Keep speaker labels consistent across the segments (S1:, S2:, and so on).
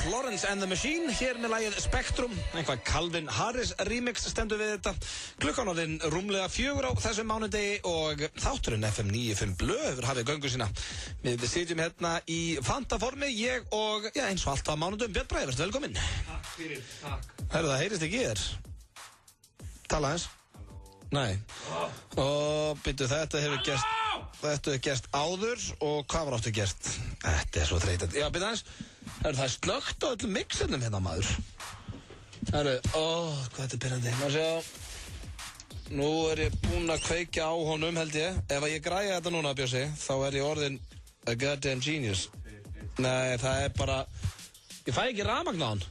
S1: Florence and the Machine hér með lagið Spectrum, einhvað Calvin Harris remix stendur við þetta. Klukkan orðin rúmlega 4 á þessum mánudegi og þátturinn FM 95 Blö hefur hafið göngu sína. Við sitjum hérna í fantaformi, ég og eins og alltaf mánudum, Björn Bragi, verður velkominn.
S2: Takk fyrir, takk.
S1: Herru, það heyrist ekki í þér. Tala eins. Nei. Og byrju, þetta hefur gerst áður og hvað var áttu gerst? Þetta svo þreytandi. Já, byrju aðeins. Það er slögt á öllum mixernum hérna, maður. Hvað þetta er pyrrandi. Má sjá. Nú ég búinn að kveikja á honum, held ég. Ef ég græja þetta núna, Bjössi, þá ég orðin a goddamn genius. Nei, það er bara... Ég fæ ekki rafmagn á hann.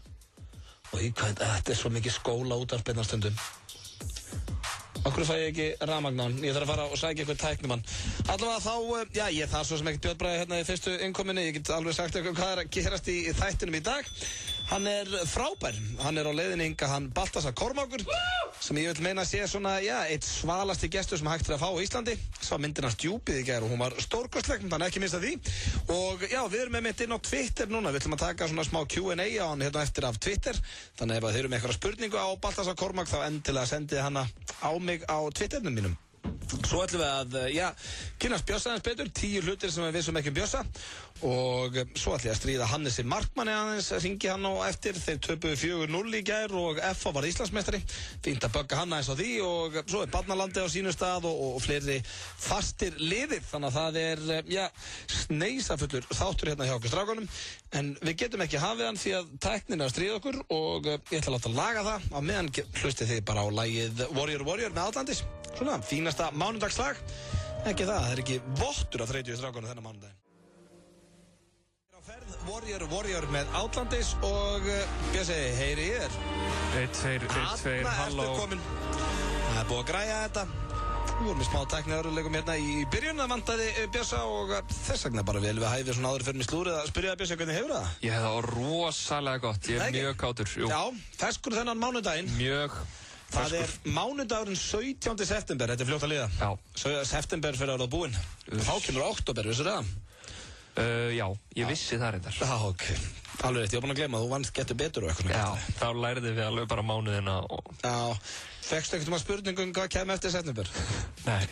S1: Og þetta er svo mikið skóla útvarp hérna stundum. Okkur fæ ég ekki rafmagn á hann. Ég þarf að fara og sækja eitthvað tæknumann. Allavega þá, ég það svo sem ekkert Björn Bragi hérna í fyrstu innkominni. Ég get alveg sagt eitthvað hvað að gerast í þættinum í dag. Hann frábær. Hann á leiðinni hingað, hann Baltasar Kormákur, sem ég vil meina sé svona, eitt svalasti gestur sem hægt að fá á Íslandi. Sá myndin hans Djúpið í gær og hún var stórkostleg, þannig ekki missa því. Og við erum með mitt inn á Twitter núna. Við ætlum að taka svona smá Q&A á hann hérna eftir af Twitter. Þannig ef þið eru með eitthvað spurningu á Baltasar Kormák þá endilega sendið hana á mig á Twitternum mínum. Svo ætlum við að, kynnast Bjössa aðeins betur, 10 hlutir sem við vissum ekki Bjössa. Og svo ætlum ég að stríða Hannesi Markmanni aðeins, ringi hann á eftir. Þeir töpuðu 4-0 í gær og FH var Íslandsmeistari. Fínt að bögga hann aðeins á því og svo Barnalandi á sínum stað og fleiri fastir liðir. Þannig að það sneisafullur þáttur hérna hjá okkur strákunum. En við getum ekki hafið hann því að tæknin að stríða okkur og ég ætla að láta laga það. Á meðan hlustið þið bara á lagið Warrior Warrior með Atlantis. Svona, fínasta mánudagslag. Ekki það er ekki vottur að þreytju í strákunum þennan mánudaginn. Warrior Warrior með Outlandis og Bjössi, heyri ég þér?
S2: 1, 2, halló.
S1: Það búið að græja þetta. Við vorum í smá tækniðaruleikum hérna í byrjun. Það vantaði Bjössa og þess vegna bara vel við hæfið svona áður fyrir mig slúrið að spyrja Bjössa hvernig hefur það?
S2: Ég hef það rosalega gott, ég mjög kátur. Jú.
S1: Já, ferskur þennan mánudaginn.
S2: Mjög
S1: Það mánudagurinn 17. september, þetta fljótt að líða.
S2: Já.
S1: September fyrir að vera búinn. Þá kemur oktober, vissir það?
S2: Já, ég vissi það reyndar.
S1: Já, ok. Alveg rétt, ég var búinn að gleyma, þú vannst getur betur og eitthvað.
S2: Já, þá lærði við alveg bara mánuðina og...
S1: Já, fékkstu ekkert spurningum hvað kemur eftir september?
S2: Nei,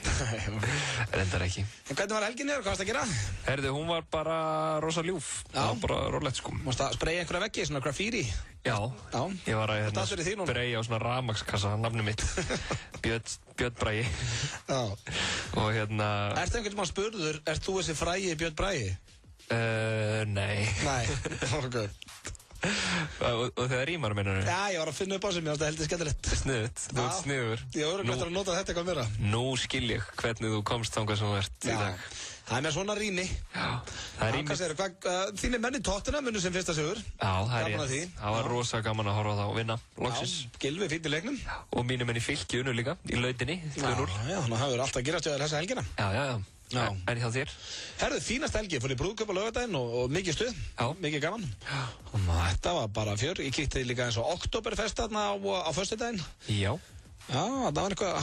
S2: reyndar ekki.
S1: En hvernig var helgin hvað varst að gera?
S2: Herðu, hún var bara rosa ljúf.
S1: Já.
S2: Það var bara rólegt sko.
S1: Mást að spreyja einhverja veggi, svona graffiti?
S2: Já, ég var að spreyja á svona rafmagnskassa, nafni mitt. Björn Bragi.
S1: Já.
S2: Og hérna...
S1: Ertu einhvern veginn spurður, ert þú þessi frægi Björn Bragi?
S2: Nei.
S1: Nei, ok.
S2: Og það rímar, meinar þau?
S1: Já, ég var að finna upp á sem ég átti að heldur skemmtilegt.
S2: Sniðut, þú ert sniður.
S1: Ég voru eftir að nota þetta eitthvað meira.
S2: Nú skil ég hvernig þú komst þangað sem þú ert í dag.
S1: Það með svona rými.
S2: Já, það rými.
S1: Þínir menn í Tottenham munum sem fyrsta sigur.
S2: Já, það er rétt. Það var rosa gaman að horfa á það og vinna. Loksins.
S1: Já, Gylfi fínt í leiknum.
S2: Og mínir menn í Fylki unnu líka, í lautinni, 2-0.
S1: Já, þannig að það verður alltaf að gerast þessa helgina.
S2: Já. En hjá þér?
S1: Herðu, fínast helgi, fór í brúðkaup á laugardaginn og mikið stuð. Já. Mikið gaman. Og þetta var bara fjör. Ég kíkti líka eins og Oktoberfest þarna á föstudaginn.
S2: Já.
S1: Já, það var eitthvað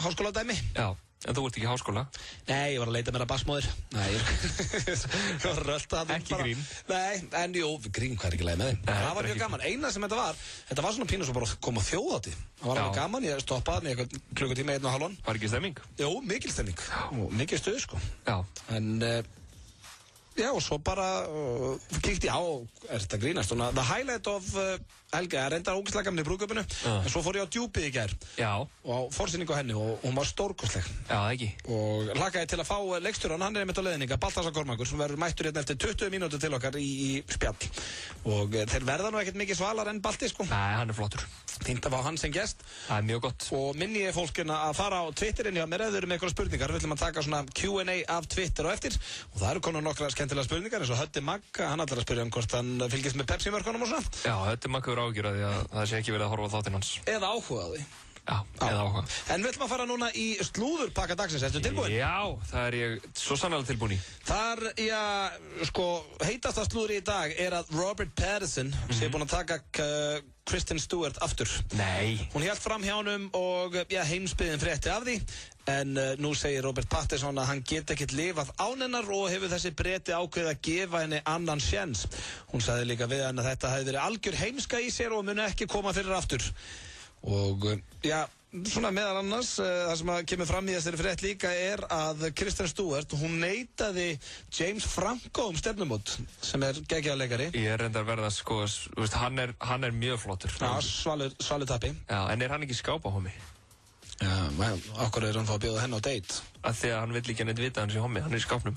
S1: háskóladæmi.
S2: Já. En þú ert ekki í háskóla?
S1: Nei, ég var að leita mér að bassmóðir. Nei, ég var rölda það.
S2: Ekki grín?
S1: Nei, en jú, grín, hvað er ekki leið með þeim? Það var mjög gaman. Eina sem þetta var svona pínu sem bara kom á þjóðhátíð. Það var alveg gaman, ég stoppaði með eitthvað klukkutíma 1,5.
S2: Var ekki stemming?
S1: Jú, mikil stemming. Og mikil stuð, sko.
S2: Já.
S1: En, og svo bara kíkti á, er þetta grínast? The highlight of Helga, reyndar ógeðslega gaman í brúðkaupinu, en svo fór ég á Djúpið í gær. Já. Og á forsýningu henni og hún var stórkostleg.
S2: Já, ekki. Og
S1: hlakkaði til að fá leikstjóran, hann einmitt á leiðninga, Baltasar Kormákur, sem verður mættur hérna eftir 20 mínútur til okkar í spjall. Og þeir verða nú ekkert mikið svalar en Balti, sko.
S2: Nei, hann flottur.
S1: Fínt að fá hann sem gest.
S2: Það mjög gott.
S1: Og minni ég fólkina að fara á Twitterin hjá mér eða eru með eitthvað spurningar. Við ætlum að taka svona Q&A af Twitter og eftir. Og það eru konar nokkra skemmtilega spurningar eins og Höddi Magg, hann ætlar að spyrja hvort hann fylgist með Pepsi-mörkunum og svona. Já, Höddi Magg hefur áhyggjur af því að það sé ekki verið að horfa á þáttinn hans. Eða áhuga á því. Já, eða áhuga. En við ætlum að fara núna í slúðurpakka dagsins. Ertu tilbúin? Já, það er ég svo sannlega tilbúin í. Þar, heitasta slúður í dag er að Robert Pattinson sé búinn að taka Kristen Stewart aftur.
S2: Nei.
S1: Hún hélt fram hjá honum og heimsbyggðin frétti af því. En nú segir Robert Pattinson að hann get ekkert lifað án hennar og hefur þessi Breti ákveðið að gefa henni annan séns. Hún sagði líka við hann að þetta hefði verið algjör heimska í sér og muni ekki koma fyrir aftur. Og svona meðal annars, það sem kemur fram í þessari frétt líka er að Kristen Stewart, hún neitaði James Franco stefnumót, sem geggjaður leikari.
S2: Ég reyndar verða sko, hann er mjög flottur.
S1: Já, svalur tappi.
S2: Já, en er hann ekki skápahómi?
S1: Já, okkur hann fá að bjóða henni á date.
S2: Að því að hann vill ekki neitt vita hann sé homi, hann er í skápnum.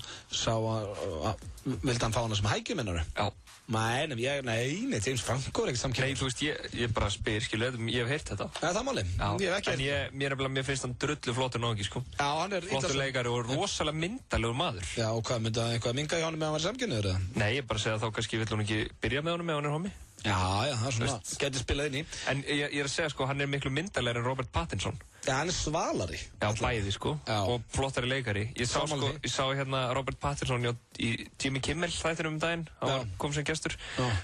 S1: Vildi hann fá hana sem hækjuminnari?
S2: Já.
S1: Nei, James Franco er ekki samkynning.
S2: Nei, þú veist, ég bara spyr, ég hef heyrt þetta.
S1: Það er máli. Ég hef ekki
S2: heyrt. En mér finnst hann drullu flottur náðungi, sko.
S1: Já, hann er
S2: flottur leikari og rosalega myndalegur maður.
S1: Já, og hvað, myndi það eitthvað minga hjá honum með hann var samkynniður, eða?
S2: Nei, ég bara segja þá kannski vill hún ekki byrja með honum með hann er homi.
S1: Já, það er svona, getur spilað inn í.
S2: En ég er að segja, sko, hann er miklu myndalegri en Robert Pattinson.
S1: Já, hann er svalari.
S2: Já, bæði, sko, og flottari leikari. Ég sá hérna Robert Pattinson í Jimmy Kimmel þættinum daginn, hann kom sem gestur.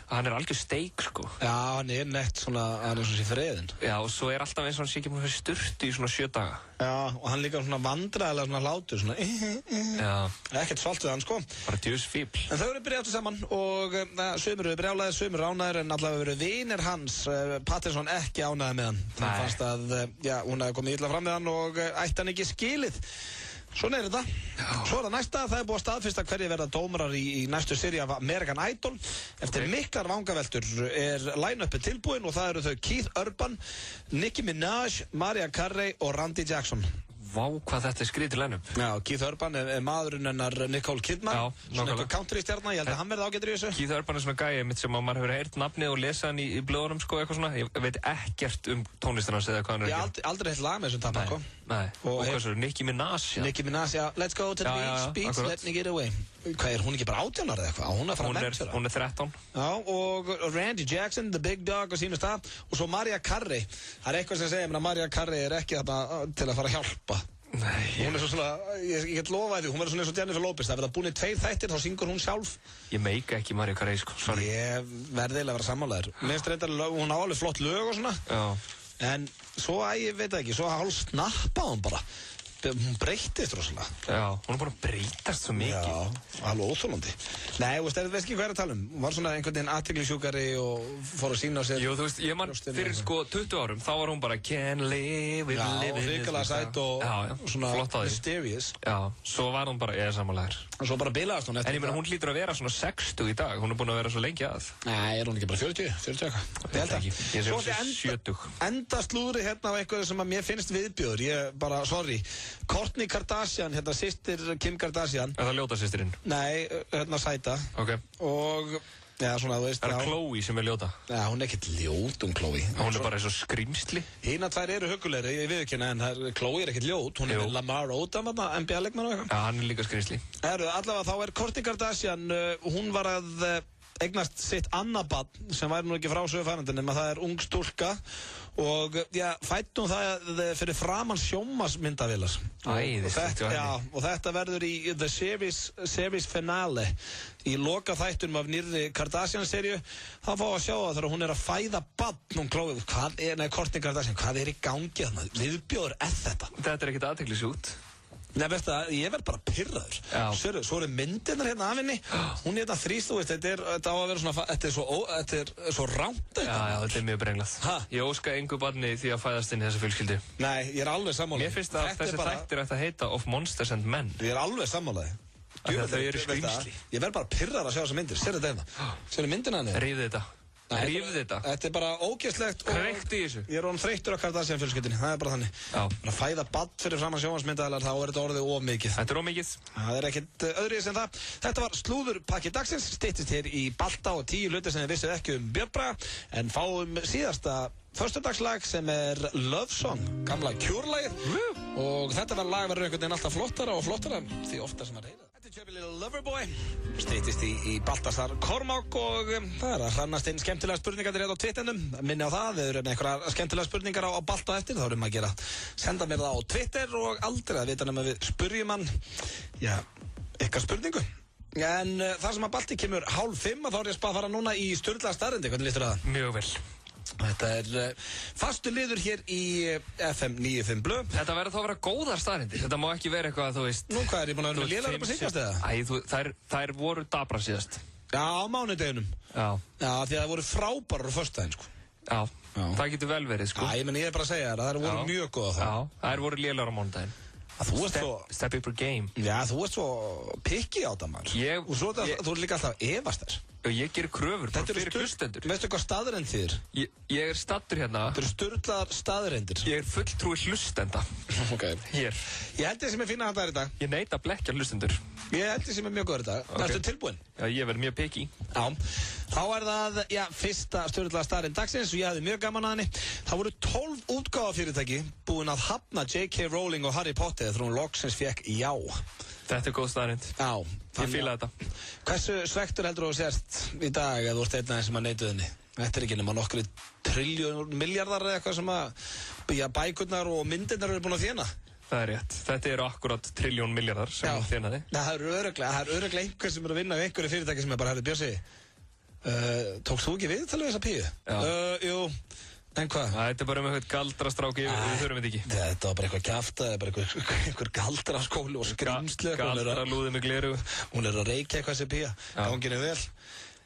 S2: Hann er algjör steik, sko.
S1: Já, hann er nett svona, hann er svona sér friðin.
S2: Já, og svo er alltaf eins og hann sé ekki múið fyrir sturtu í svona 7 daga.
S1: Já, og hann líka svona vandræðilega svona látur, svona
S2: Já.
S1: Ekkert svalt við hann, sko.
S2: Bara djús fíbl.
S1: En þau eru byrjað saman og sumir eru brjálæðir, sumir ánæðir, en allavega verið vinir hans. Pattinson ekki ánæði með hann. Hann fannst að, hún hefði komið illa fram með hann og ætti hann ekki skilið. Svona er þetta. Svo er það næsta, það er búið að staðfesta hverjir verða dómarar í næstu seríu af American Idol. Eftir miklar vangaveltur er line-upið tilbúin og það eru þau Keith Urban, Nicki Minaj, Mariah Carey og Randy Jackson.
S2: Vá, hvað þetta er skrítið line-up.
S1: Já, Keith Urban er maðurinn hennar Nicole Kidman.
S2: Já,
S1: svona eitthvað country-stjarna, ég held að hann verði ágætur í þessu.
S2: Keith Urban er svona gæi mitt sem að maður hefur heyrt nafnið og lesað hann í blöðunum, sko, eitthvað svona. Ég veit ekkert tónlistina hans eða hvað hann er að
S1: gera. Ég aldrei heilt lag með þessum tappa, sko.
S2: Nei, og hvað svo, Nicki Minaj, já.
S1: Nicki Minaj, já, let's go to the beach, let me get away. Hvað er hún ekki bara 18 ára eða eitthvað? Hún er að fara að ventura.
S2: Hún er 13.
S1: Já, og Randy Jackson, the big dog á sínu stað. Og svo Mariah Carey. Það er eitthvað sem segir mér að Mariah Carey er ekki þarna til að fara að hjálpa.
S2: Nei.
S1: Hún er svona, ég get lofaði því, hún verður svona eins og Jennifer Lopez. Það verða búin í 2 þættir, þá syngur hún sjálf.
S2: Ég meika ekki Mariah Carey, sko, sorry.
S1: Ég verði eiginlega að vera sammálaður. Minnst reyndar, hún á alveg flott lög og svona.
S2: Já.
S1: En svo, ég veit ekki, svo hálf snappaði hún bara. Hún breyttist rosalega.
S2: Já, hún er bara að breytast svo mikið.
S1: Já, alveg óþolandi. Nei, veist ekki hvað er að tala um. Hún var svona einhvern veginn athyglisjúkari og fór að sína á sér.
S2: Jú, þú veist, ég man fyrir sko 20 árum, þá var hún bara Can't live with living.
S1: Já, hrikalega sæt og svona mysterious.
S2: Já, svo var hún bara, ég er sammálaður.
S1: Og svo bara bilaðast hún eftir.
S2: En ég meina, hún hlýtur að vera svona 60 í dag. Hún er búin að vera svo lengi að.
S1: Nei, er hún ekki bara 40 eitthvað?
S2: Ég sé 70.
S1: Enda slúðri hérna á eitthvað sem að mér finnst viðbjóður. Ég bara, sorry. Kourtney Kardashian, hérna sýstir Kim Kardashian.
S2: Er það ljóta sýstirinn?
S1: Nei, hérna sæta.
S2: Ok.
S1: Og, já, svona, þú veist.
S2: Er það Khloe sem er ljóta?
S1: Já, hún er ekkert ljót, Khloe.
S2: Hún er bara eins og skrýmsli.
S1: Hina tvær eru huggulegri, ég viðurkenna, en Khloe er ekkert ljót. Hún er með Lamar Odom, NBA-leikmann og eitthvað.
S2: Já, hann er líka skrýmsli.
S1: Allavega, þá er Kourtney Kardashian, hún var að eignast sitt annað barn sem væri nú ekki frá sögufærandinn, en það er ung stúlka og fættum það fyrir framan sjónvarpsmyndavélar. Og þetta verður í The Series Finale í loka þættunum af nýrri Kardashian-seríu. Þá fá að sjá það þegar hún er að fæða barn Kourtney Kardashian, hvað er í gangi þarna? Viðbjóður þetta?
S2: Þetta er ekkert athyglisjúkt.
S1: Nei, veist það, ég verð bara pirraður. Svo eru myndirnar hérna af henni. Hún er hérna þrýst, þú veist, þetta á að vera svona, þetta er svo rámt.
S2: Já, þetta er mjög brenglað. Ég óska engu barni því að fæðast inn í þessa fjölskyldu.
S1: Nei, ég er alveg sammála.
S2: Mér finnst að þessi þættir ætti að heita Of Monsters and Men.
S1: Ég er alveg sammálaði.
S2: Þau eru skrýmsli.
S1: Ég verð bara pirraður að sjá þessa myndir. Sérðu þetta hérna? Sérðu myndina henni?
S2: Rífðu þetta. Rífðu þetta.
S1: Þetta er bara ógeðslegt.
S2: Kveikt í þessu.
S1: Ég er orðinn þreyttur á Kardashian fjölskyldunni. Það er bara þannig. Að fæða barn fyrir framan sjónvarpsmyndavélar, þá er þetta orðið of mikið.
S2: Þetta er of mikið.
S1: Það er ekkert öðruvísi en það. Þetta var slúðurpakki dagsins. Styttist hér í Balta og 10 hlutir sem þið vissuð ekki um Björn Braga. En fáum síðasta föstudagslag sem er Love Song, gamla Cure-lagið. Og þetta lag verður einhvern veginn alltaf flottara og flottara því ofta sem maður heyrir. Þetta er Chubby Little Loverboy. Styttist í Baltasar Kormák og það er að hrannast inn skemmtilega spurningar hérna á Twitterunum. Minni á það, við erum einhverjar skemmtilega spurningar á Balta eftir, þá erum við að gera. Senda mér það á Twitter og aldrei að vita nema við spurjum hann, ykkar spurningu. En það sem að Balti kemur 4:30, þá er ég að fara núna í Sturla staðreyndir, hvernig lístur það?
S2: Mjög vel.
S1: Þetta fastur liður hér í FM 95 Blö.
S2: Þetta verður þá að vera góðar staðreyndir. Þetta má ekki vera eitthvað að þú veist...
S1: Nú, hvað ég búin að vera með lélegar upp að síkast eða?
S2: Æ, þær voru dabra síðast.
S1: Já, á mánudeginum. Já, því að það voru frábærar á föstudaginn, sko.
S2: Já, það getur vel verið, sko.
S1: Já, ég bara að segja þær voru mjög góða það.
S2: Já, þær voru lélegar á mánudaginn.
S1: Þú ert svo...
S2: Step up your game.
S1: Já, þú ert svo picky á það, mann. Og svo þú ert líka alltaf efast þess.
S2: Ég gerir kröfur bara fyrir hlustendur.
S1: Veistu hvað staðreind þýðir?
S2: Ég stattur hérna.
S1: Þetta eru sturlaðar staðreindir.
S2: Ég fulltrúi hlustenda.
S1: Ok.
S2: Hér.
S1: Ég held þið sem fína handlar í dag.
S2: Ég neita að blekkja hlustendur.
S1: Ég held þið sem mjög góður í dag. Ertu tilbúin?
S2: Já, ég verð mjög picky.
S1: Já. Þá það, fyrsta sturlaða staðreind dagsins og ég hafði mjög gaman að henni. Það voru 12 útgáfafyrirtæki búin að hafna J.K. Rowling og Harry Potter þegar hún loksins fékk já.
S2: Þetta góð staðreind. Já. Ég fíla þetta.
S1: Hversu svektur heldur þú sérst í dag að þú ert einn aðeins sem að neituð henni? Þetta ekki nema nokkri trilljón miljardar eða eitthvað sem að bækurnar og myndirnar eru búin að þjána.
S2: Það rétt. Þetta eru akkurat trilljón miljardar sem þjánaði.
S1: Það er örugglega einhver sem að vinna við einhverju fyrirtæki sem bara, herri Bjössi, tókst þú ekki við tala við þessa píu? Jú. En hvað?
S2: Þetta bara með eitthvað galdrastráki, við þurfum þetta ekki.
S1: Þetta var bara eitthvað kjafta, bara einhver galdraskóli og skrimsli.
S2: Galdralúði með gleru.
S1: Hún að reykja eitthvað sem pía. Ganginu vel.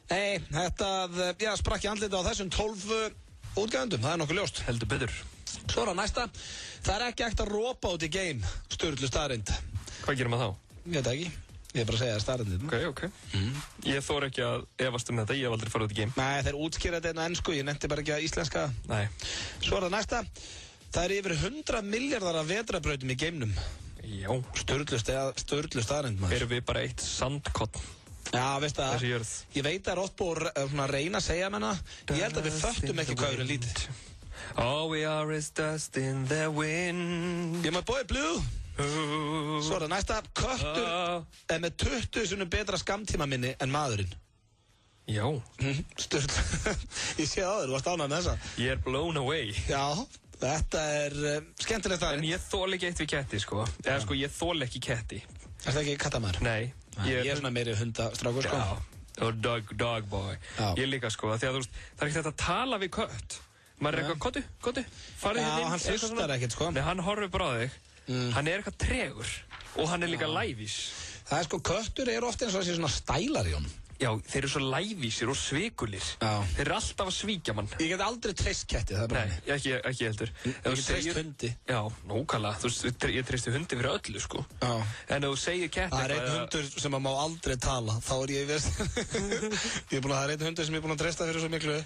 S1: Nei, þetta sprakk í andlita á þessum 12 útgæðendum, það nokkuð ljóst.
S2: Heldur betur.
S1: Svo næsta. Það ekki hægt að ropa út í game, sturlu staðreind.
S2: Hvað gerir maður þá?
S1: Ég veit ekki. Ég bara að segja staðreindin.
S2: Ok. Ég þór ekki að efast þetta, ég hef aldrei farið út í game.
S1: Nei, þeir útskýra þetta ensku, ég nefndi bara ekki að íslenska.
S2: Nei.
S1: Svo það næsta. Það yfir 100 miljardar af vetrarbrautum í geimnum.
S2: Já.
S1: Sturlu staðreind, maður.
S2: Erum við bara eitt sandkorn?
S1: Já, veist það.
S2: Þessi jörð.
S1: Ég veit að oft búið að reyna að segja menna. Ég held að við föttum ekki hvað við erum lítið.
S2: All we are is dust in the wind.
S1: Ég maður bóið blue. Svo næsta. Köttur með 20 sinnum betra skammtíma minni en maðurinn.
S2: Já.
S1: Sturlu. Ég sé það, þú varst ánægð með þessa.
S2: Ég blown away.
S1: Já, þetta skemmtilegt staðreind.
S2: En ég þól ekki eitt við ketti, sko. Eða sko, ég þól ekki ketti.
S1: Er það ekki kattamæður?
S2: Nei.
S1: Ég svona meiri hundastrákur, sko.
S2: Já, og dog boy. Ég líka, sko, því að þú veist, það ekki þetta að tala við kött. Maður eitthvað, kottu, farið hérna inn.
S1: Já, hann hlustar ekkert, sko.
S2: Nei, hann horfir bara á þig. Hann eitthvað tregur og hann líka lævís.
S1: Það sko, köttur ofta eins og þessi svona stælar í honum.
S2: Já, þeir eru svo lævísir og svikulir. Þeir eru alltaf að svíkja mann.
S1: Ég get aldrei treyst ketti, það bara.
S2: Nei, ekki heldur.
S1: Ég get treyst hundi.
S2: Já, nákvæmlega. Þú veist, ég treysti hundi fyrir öllu, sko.
S1: Já.
S2: En ef þú segir ketti...
S1: Það einn hundur sem má aldrei tala, þá ég í vest. Það einn hundur sem ég búin að treysta fyrir svo miklu.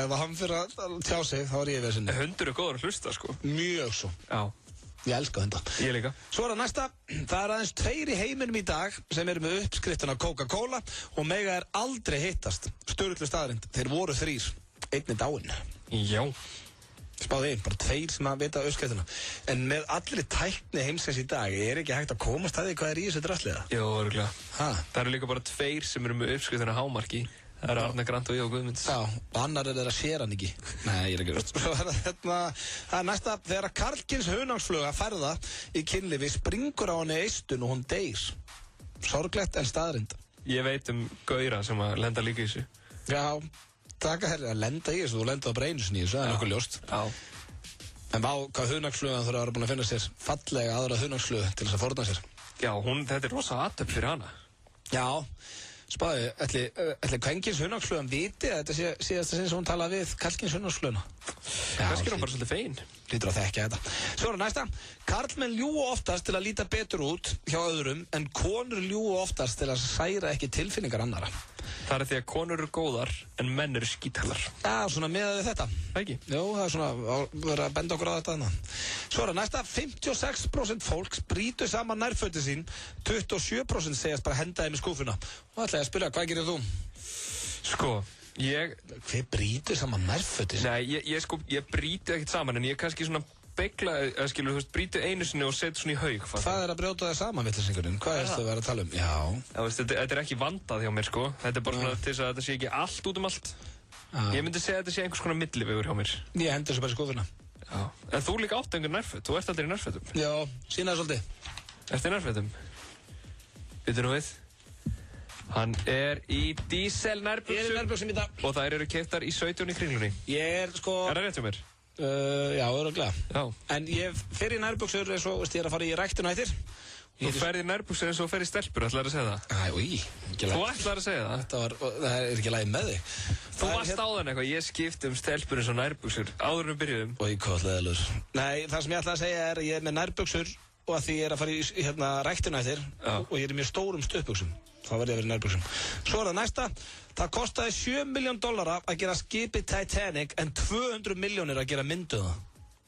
S1: Ef hann fyrir að tjá sig, þá ég í vest.
S2: Hundur góður að hlusta, sko.
S1: Mjög svo.
S2: Já.
S1: Ég elska hunda.
S2: Ég líka.
S1: Svo það næsta. Það aðeins 2 í heiminum í dag sem eru með uppskriftina Coca-Cola og mega aldrei hittast. Sturlu staðreind. Þeir voru 3. Einn dáinn.
S2: Já.
S1: Spáði bara 2 sem að vita uppskriftina. En með allri tækni heimsins í dag ekki hægt að komast að því hvað í þessu drasliða.
S2: Jó, örgulega. Það eru líka bara 2 sem eru með uppskriftina hámarki. Það eru Arne Grant og ég og Guðmunds. Já, og annar þeirra sér hann ekki. Nei, ég ekki veist. Svo það næsta, þegar karlkyns hunangsfluga ferða í kynlífi springur á henni eistun og hún deyr. Sorglegt en staðreind. Ég veit gauðra sem að lenda líka í þessu. Já, taka herri að lenda í þessu, þú lenda á bara einu sinni í þessu, það nokkuð ljóst. Já. En hvað hunangsflugan þurfa að vera búin að finna sér fallega aðra hunangsflugu til þess að forna sér. Já, þetta rosa athöfn fyrir hana. Já. Spáði, ætli kvenkins hunangsflugan viti að þetta sé síðasta sinn sem hún talaði við karlkyns hunangsfluguna? Kannski er hún bara svolítið fegin. Lítur að þekkja þetta. Svo næsta. Karlmenn ljúga oftast til að líta betur út hjá öðrum en konur ljúga oftast til að særa ekki tilfinningar annara. Það því að konur eru góðar en menn eru skítalar. Já, svona miðað við þetta. Ekki? Jú, það er svona, verður að benda okkur á þetta. Svo næsta. 56% fólks brýtu saman nærfötin sín, 27% segjast bara henda þeim í skúfuna. Og ætla ég að spyrja, hvað gerir þú? Sko, hver brýtur saman nærfötin? Nei, ég brýtu ekkert saman, en ég kannski svona begla, skilur, þú veist, brýtu einu sinni og set svona í haug. Hvað er að brjóta það saman, vitleysingarinn? Hvað er það að vera að tala um? Já. Þetta ekki vandað hjá mér, sko. Þetta bara svona til þess að þetta sé ekki allt út allt. Ég myndi segja að þetta sé einhvers konar millivegur hjá mér. Ég hendi þessu bara í skúfuna. Já. En þú líka átt einhver nærföt. Þú ert aldrei í nærfötum. Já, sína það svolítið. Ertu í nærfötum? Býtu nú við. Hann í dísel nærbuxum.
S1: Ég í nærbuxum í dag.
S2: Og þær eru keyptar í 17 í Kringlunni.
S1: Ég sko...
S2: það rétt hjá mér?
S1: Já, örugglega.
S2: Já.
S1: En ég fer í nærbuxur eins og, ég að fara í ræktun á eftir.
S2: Þú ferð í nærbuxur eins og ferð í stelpur, ætlaðir að segja það? Þú ætlaðir að segja það?
S1: Það ekki lagið með þig.
S2: Þú varst áðan eitthvað, ég skipti stelpur eins og nærbuxur, áður en við byrjuðum.
S1: Hvað leðilegur. Nei, það sem ég ætlaði að segja er að ég með nærbuxur og að því ég að fara í ræktun á eftir og ég í mjög stórum stuttbuxum. Þá verði ég að vera í nærbuxum. Svo það næsta. Það kostaði $7 million að gera skipið Titanic en 200 milljónir að gera mynduða.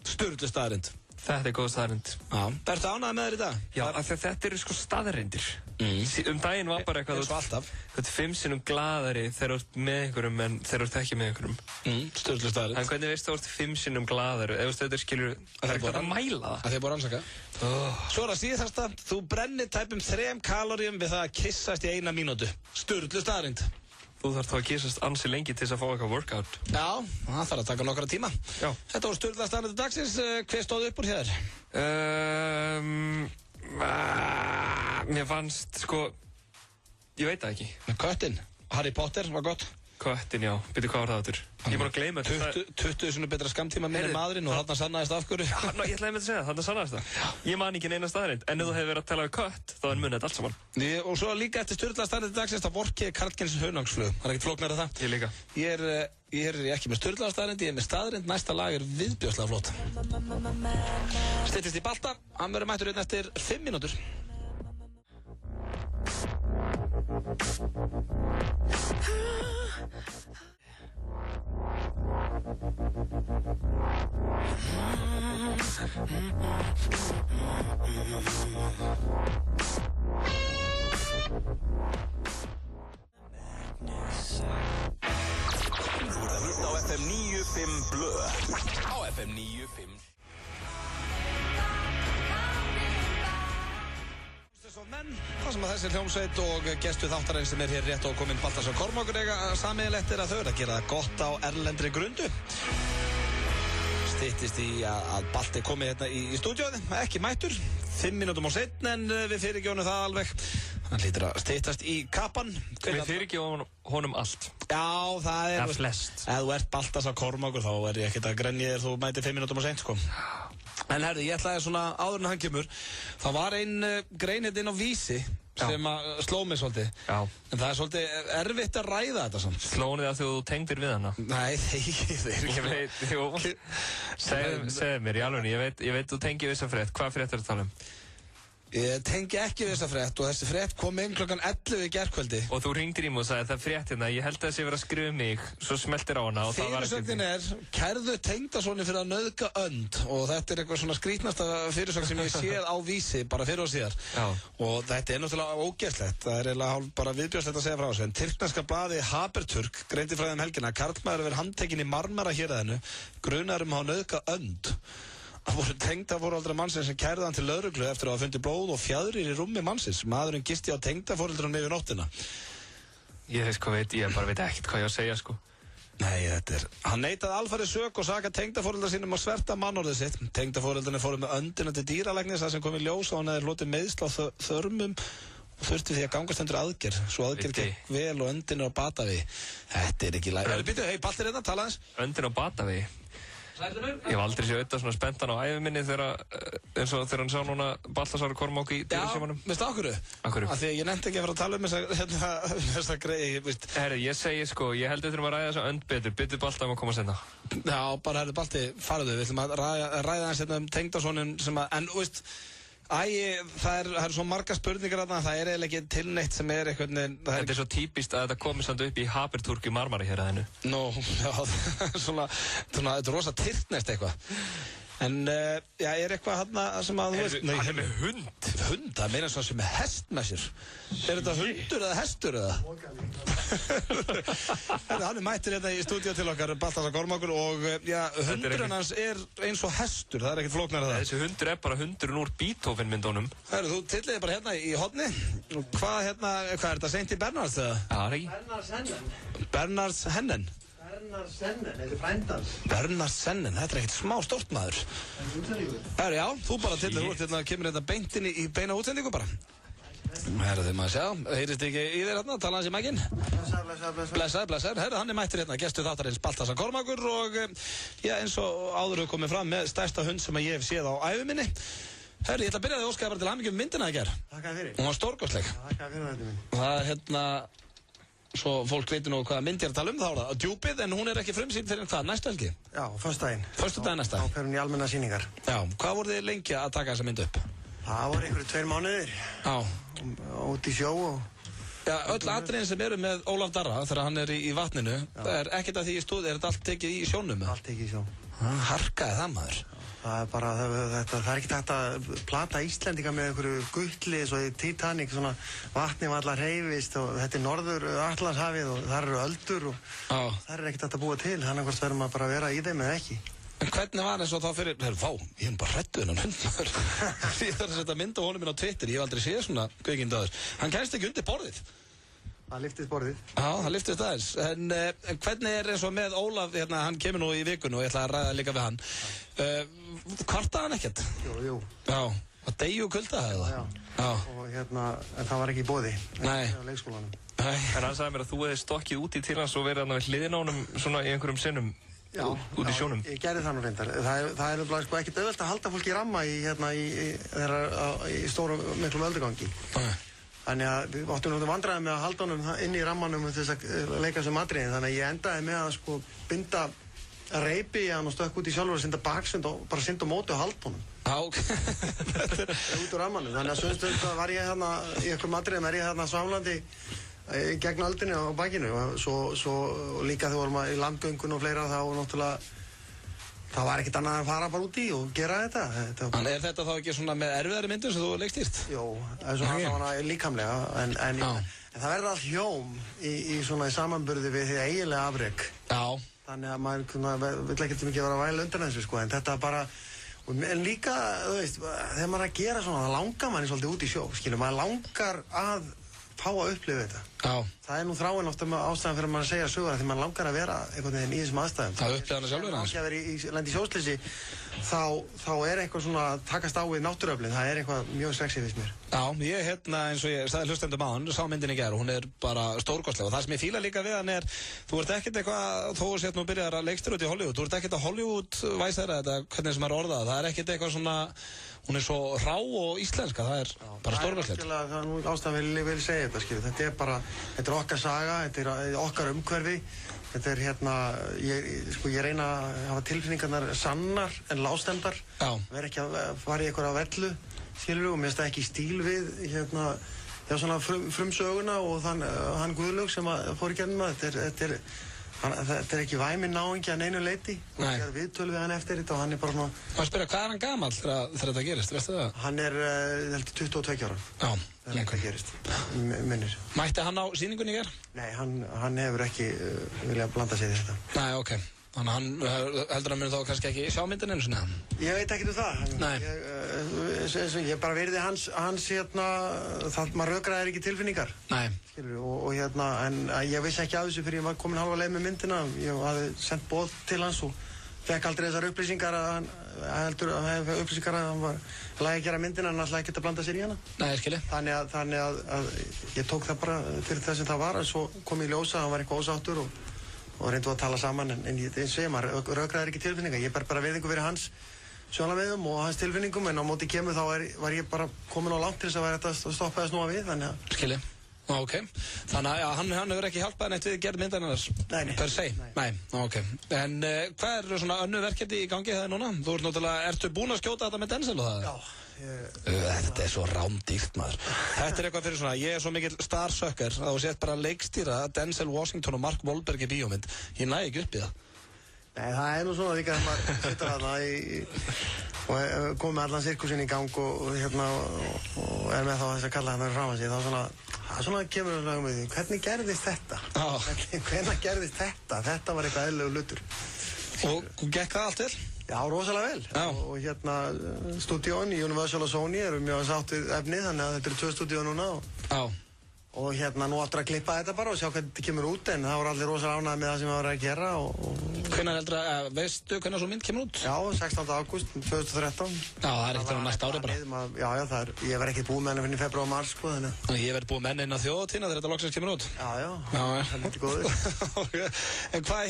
S1: Sturlu staðarind.
S2: Þetta góð staðarind.
S1: Já. Ertu ánægð með þér í dag?
S2: Já, af því að þetta eru sko staðarindir. Daginn var bara eitthvað...
S1: eins og alltaf.
S2: Þú ert 5 sinnum glaðari þegar þú ert með einhverjum en þegar þú ert ekki með einhverjum.
S1: Sturlu staðarind.
S2: En hvernig veist þú ert 5 sinnum glaðari? Ef þetta skilur... Það er ekki að mæla það.
S1: Það er bara að rannsaka. Svo er það síðasta. Þú brennir tæpum 3 kaloríum við það að kissast í 1 mínútu. Sturlu staðarind.
S2: Þú þarf þá að kissast ansi lengi til þess að fá eitthvað workout.
S1: Já, það þarf að taka nokkra tíma.
S2: Já.
S1: Þetta voru sturla staðarindir dagsins. Hver stóð upp úr hér?
S2: Mér fannst, sko... Ég veit það ekki.
S1: Köttin. Harry Potter var gott.
S2: Köttin, já. Byrju, hvað var það áttur? Ég er búin að gleyma þetta. 20
S1: svona betra skamtíma minni maðurinn og þarna sannaðist af hverju.
S2: Ég ætlaði með að segja það, þarna sannaðist það. Ég man ekki neina staðarind, en ef þú hefði verið að tala við kött, þá er munið þetta allt saman. Og svo líka eftir sturla staðarindir dagsins, þá vorki Karlkens hunangsflug. Það er ekkert flóknara það. Ég líka.
S1: Ég er ekki með sturla staðarind, ég er með staðarind. Næsta lag er viðbjóðslega flott. Styttist í Balta, hann verður mættur einn eftir 5 mínútur.
S3: Þú ert að hlusta á FM 95 Blö. Á FM 95.
S1: Það sem að þessi hljómsveit og gestu þáttarins sem er hér rétt og kominn Baltasar Kormákur eiga sameiginlegt er að þau eru að gera það gott á erlendri grundu. Styttist í að Balti komi hérna í stúdíóði, ekki mættur, 5 mínútum á seinni en við fyrirgjónum það alveg. Hann hlýtur að styttast í kappan.
S2: Við fyrirgjónum honum allt.
S1: Já, það er...
S2: flest.
S1: Ef þú ert Baltasar Kormákur þá er ég ekkert að grenja þér þú mætir 5 mínútum á seinni, sko. En herri, ég ætlaði svona áður en hann kemur, það var ein grein hérna inn á Vísi sem að sló mig svolítið.
S2: Já.
S1: En það er svolítið erfitt að ræða þetta samt.
S2: Slónið það þegar þú tengdir við hana?
S1: Nei, þeir
S2: Ég veit, jú. Segðu mér, í alveg, ég veit þú tengir við þessa frétt. Hvað frétt er það að tala um?
S1: Ég tengi ekki við þessa frétt og þessi frétt kom inn klokkan 11 í gærkvöldi.
S2: Og þú ringdir í mig og sagði það frétt hérna, ég held að það sé verið að skrifa mig, svo smeltir á hana og það var ekki...
S1: Fyrirsögnin er, kærðu Tengdasoni fyrir að nauðga önd og þetta er eitthvað svona skrítnasta fyrirsögn sem ég séð á Vísi bara fyrir og síðar.
S2: Já.
S1: Og þetta er náttúrulega ógeðslegt, það er eiginlega hálf bara viðbjóðslegt að segja frá þessu. En tyrkneska blaði Haberturk greindi frá þeim helgina að karlmaður verið handtekinn í Marmara héraðinu, grunaður að hafa nauðgað önd. Það voru tengdaforeldrar mannsins sem kærðu hann til lögreglu eftir að hafa fundið blóð og fjæðrir í rúmi mannsins. Maðurinn gisti á tengdaforeldrunum yfir nóttina.
S2: Ég bara veit ekkert hvað ég á að segja, sko.
S1: Nei, hann neitaði alfarið sök og saka tengdaforeldrar sínum að sverta mannorðið sitt. Tengdaforeldrarnir fóru með öndina til dýralæknis þar sem kom í ljós og hann hefði hlotið meiðsl á þörmum og þurfti því að gangast undir aðgerð. Svo aðgerð gekk vel og öndin er á batavegi. Þetta er ekki læg. Baltir hérna, tala aðeins.
S2: Öndin á batavegi? Ég hef aldrei séð auðvitað svona spenntan á æfiminni eins og þegar hann sá núna Baltasar Kormák í dýrasímanum.
S1: Já, veistu af hverju?
S2: Af hverju?
S1: Af því að ég nefndi ekki að fara að tala um þessa greið, veist.
S2: Herri, ég segi sko, ég held að við þurfum að ræða þessa önd betur, byttu Balta um að koma seinna.
S1: Já, bara herri Balti, farðu, við ætlum að ræða hans hérna Tengdasonin sem að, en, veist, það er svo marga spurningar þarna, það er eiginlega ekki tilneitt sem er eitthvað...
S2: Þetta er svo típist að þetta komið samt upp í Haberturk í Marmara hér að hennu.
S1: Nú, já, þetta er rosa tyrknest eitthvað. En, já, er eitthvað hann sem að þú veist...
S2: Hann er með hund.
S1: Hund, það meina svona sem er hest með sér. Er þetta hundur eða hestur eða? Hann er mættur hérna í stúdíu til okkar, Baltasar Kormákur, og já, hundurinn hans er eins og hestur, það er ekkert flóknara það.
S2: Þessi hundur er bara hundurinn úr Beethoven myndunum.
S1: Þú tilliði bara hérna í horni. Hvað er þetta, seint í Bernhards eða?
S2: Já, það er ekki.
S1: Bernhards Hennen.
S4: Bernhards Hennen, þetta er frændans.
S1: Bernhards Hennen, þetta er ekkert smá stórt maður. Já, þú bara tilliði, þú kemur hérna beint inn í beina útsendingu bara. Herðu maður sjá, heyrist ekki í þér hérna, tala hans í mækinn. Blessaður. Herðu, hann mættur hérna, gestur þáttarins Baltasar Kormákur og eins og áður hefur komið fram með stærsta hund sem ég hef séð á ævi minni. Herðu, ég ætla að byrja að óska bara til hamingju myndina í gær.
S4: Þakka fyrir.
S1: Hún var stórkostleg.
S4: Þakka fyrir þetta minn.
S1: Það svo fólk veitir nú hvaða mynd ég er að tala þá er það Djúpið, en hún er ekki frumsýnd fyrir hvað, næstu helgi?
S4: Já, föstudaginn næsta. Þá fer hún í almenna sýningar.
S1: Já, hvað voruð þið lengi að taka þessa mynd upp?
S4: Það voru einhverju 2 mánuðir.
S1: Já.
S4: Út í sjó og...
S1: Já, öll atriðin sem eru með Ólaf Darra þegar hann er í vatninu, það er ekkert að því í stúði, þetta allt tekið í sjónum?
S4: Allt tekið í sjó.
S1: Harkaði það maður?
S4: Það er bara, það er ekkert hægt að plata Íslendinga með einhverju gulli eins og í Titanic, svona vatni var allar hreyfist og þetta er norður Atlantshafið og þar eru öldur og það er ekkert hægt að búa til, þannig hvort verður maður bara að vera í þeim eða ekki.
S1: En hvernig var eins og þá fyrir, ég hef bara hrættu þennan hund maður. Ég þarf að setja mynd á honum minn á Twitter, ég hef aldrei séð svona kvikindöður. Hann kemst ekki undir borðið.
S4: Það lyftist borðið.
S1: Já, það lyftist aðeins. En hvernig er eins og með Ólaf, hérna, hann kemur nú í vikunu og ég ætla að ræða líka við hann. Kvartaði hann ekkert?
S4: Jú.
S1: Já, að deyju kulda hefði það?
S4: Já. Og en það var ekki í boði.
S1: Nei.
S4: Á leikskólanum.
S2: Nei. En hann sagði mér að þú hefði stokkið út í til hans og verið hann við hliðina á honum svona í einhverjum sinnum.
S4: Já,
S2: út í sjónum.
S4: Ég gerði það nú reyndar. Það er sko ekkert auðvelt að halda fólki í ramma í stórum miklum öldugangi. Þannig að við áttum náttúrulega vandræði með að halda honum inn í rammanum til þess að leika sem atriðin. Þannig að ég endaði með að sko binda reipi í hann og stökk út í sjálfur og synda baksund og bara synda á móti og halda honum.
S1: Já, ok.
S4: Út úr rammanum. Þannig að sögumstund var ég hérna í einhverjum atriðum ég hérna svamlandi gegn öldinni á bakinu og svo líka þegar vorum í landgöngun og fleira þá náttúrulega það var ekkert annað að fara bara út í og gera þetta.
S1: En er þetta þá ekki svona með erfiðari myndum sem þú leikstýrt?
S4: Jú, það er svona allavega líkamlega en það verður allt hjóm í svona samanburði við því eiginlega afrek.
S1: Já.
S4: Þannig að maður vill ekkert mikið vera væl undan þessu sko, en þetta bara en líka, þú veist, þegar maður er að gera svona það langar manni svolítið út í sjó, skilur, maður langar að fá að upplifa þetta. Já. Það er nú þráin ofta með ástæðan fyrir að maður segja sögur því maður langar að vera einhvern veginn í þessum aðstæðum.
S1: Það upplifa hana sjálfur hans.
S4: Þegar maður ekki að vera lendi í sjósleysi þá er eitthvað svona að takast á við náttúruöflin. Það er eitthvað mjög sexy fyrst mér.
S1: Já, ég hérna eins og ég sagði hlustendum á hann, sá myndin í gær og hún er bara stórkostleg og það sem ég fíla líka við hann þú ert ekkert eitthvað, þó að nú byrjar að leikstýra út í Hollywood, þú ert ekkert að Hollywood-væsæra þetta, hvernig sem er orðað, það er ekkert eitthvað svona, hún er svo rá og íslenska, það er bara stórkostlegt.
S4: Það er nú ástæðan vil segja þetta, skilur, þetta er bara, þetta er okkar saga, þetta er okkar umhverfi, þetta er hérna, ég reyna að hafa tilfinningarnar sannar en lástendar, vera ekki að fara í eitthvað á vellu, skilur, og mér finnst það ekki í stíl við, hérna, svona frumsöguna og hann Guðlaug sem fór í gegnum þetta er ekki væminn náingi að neinu leyti og ég er viðtölu við hann eftir þetta og hann er bara svona...
S1: Má spyrja, hvað er hann gamall þegar þetta gerist, veistu það?
S4: Hann er, heldur, 22 ára. Já, þegar þetta gerist, minnir.
S1: Mætti hann á sýningunni í gær?
S4: Nei, hann hefur ekki viljað blanda sig í þetta.
S1: Nei, ok. Þannig að hann heldur að muni þá kannski ekki sjá myndin einu sinni?
S4: Ég veit ekkert um það.
S1: Nei.
S4: Ég bara virði hans hérna, maður rökraðir ekki tilfinningar.
S1: Nei.
S4: Skilur, og hérna, en ég vissi ekki af þessu fyrir ég var komin halva leið með myndina. Ég hafði sendt boð til hans og fekk aldrei þessar upplýsingar að hann var lagi að gera myndina en alltaf ekkert að blanda sér í hana.
S1: Nei, skilji.
S4: Þannig að ég tók það bara fyrir það sem það var, en svo kom ég í ljósa að hann var eitthvað ósáttur og reyndu að tala saman, en ég segja maður, rökraðir ekki tilfinningar. Ég ber bara viðingu fyrir hans sjónarmiðum og hans tilfinningum, en á móti kemur þá var ég bara komin á langt til þess að vera þetta stoppa þess nú að við, þannig að...
S1: Skilji. Ok. Þannig að hann hefur ekki hjálpað neitt við gerð myndarinnar?
S4: Nei.
S1: Per se? Nei. Ok. En hvað eru svona önnu verkefni í gangi það núna? Þú ert náttúrulega, ertu búinn að skjóta þetta með Denzel og það?
S4: Já.
S1: Þetta er svo rándýrt maður. Þetta er eitthvað fyrir svona, ég er svo mikill starsucker að þú sett bara leikstýra Denzel Washington og Mark Wahlberg í bíómynd. Ég næ ekki upp í það.
S4: Nei, það er nú svona líka þegar maður sittur þarna og komið með allan sirkusinn í gang og er með þá þess að kalla hann fram að sig, þá svona kemur það með því, hvernig gerðist þetta? Hvernig gerðist þetta? Þetta var eitthvað eðlilegur hlutur.
S1: Og gekk það allt vel?
S4: Já, rosalega vel. Og hérna, stúdíón í Universal og Sony eru mjög sátt við efnið, þannig að þetta eru 2 stúdíó núna. Og nú áttur að klippa þetta bara og sjá hvernig þetta kemur út, en það voru allir rosalega ánægðir með það sem það voru að gera
S1: Hvenær veistu hvenær svo mynd kemur út?
S4: Já, 16. ágúst 2013.
S1: Já, það ekkert á næsta ári bara.
S4: Já, ég verð ekkert búið með henni fyrir í febrúar og mars, sko, þannig.
S1: Ég verð búið með henni inn á þjóðatíðina þegar þetta loksins kemur út.
S4: Já, það er lítið góður.
S1: En hvað,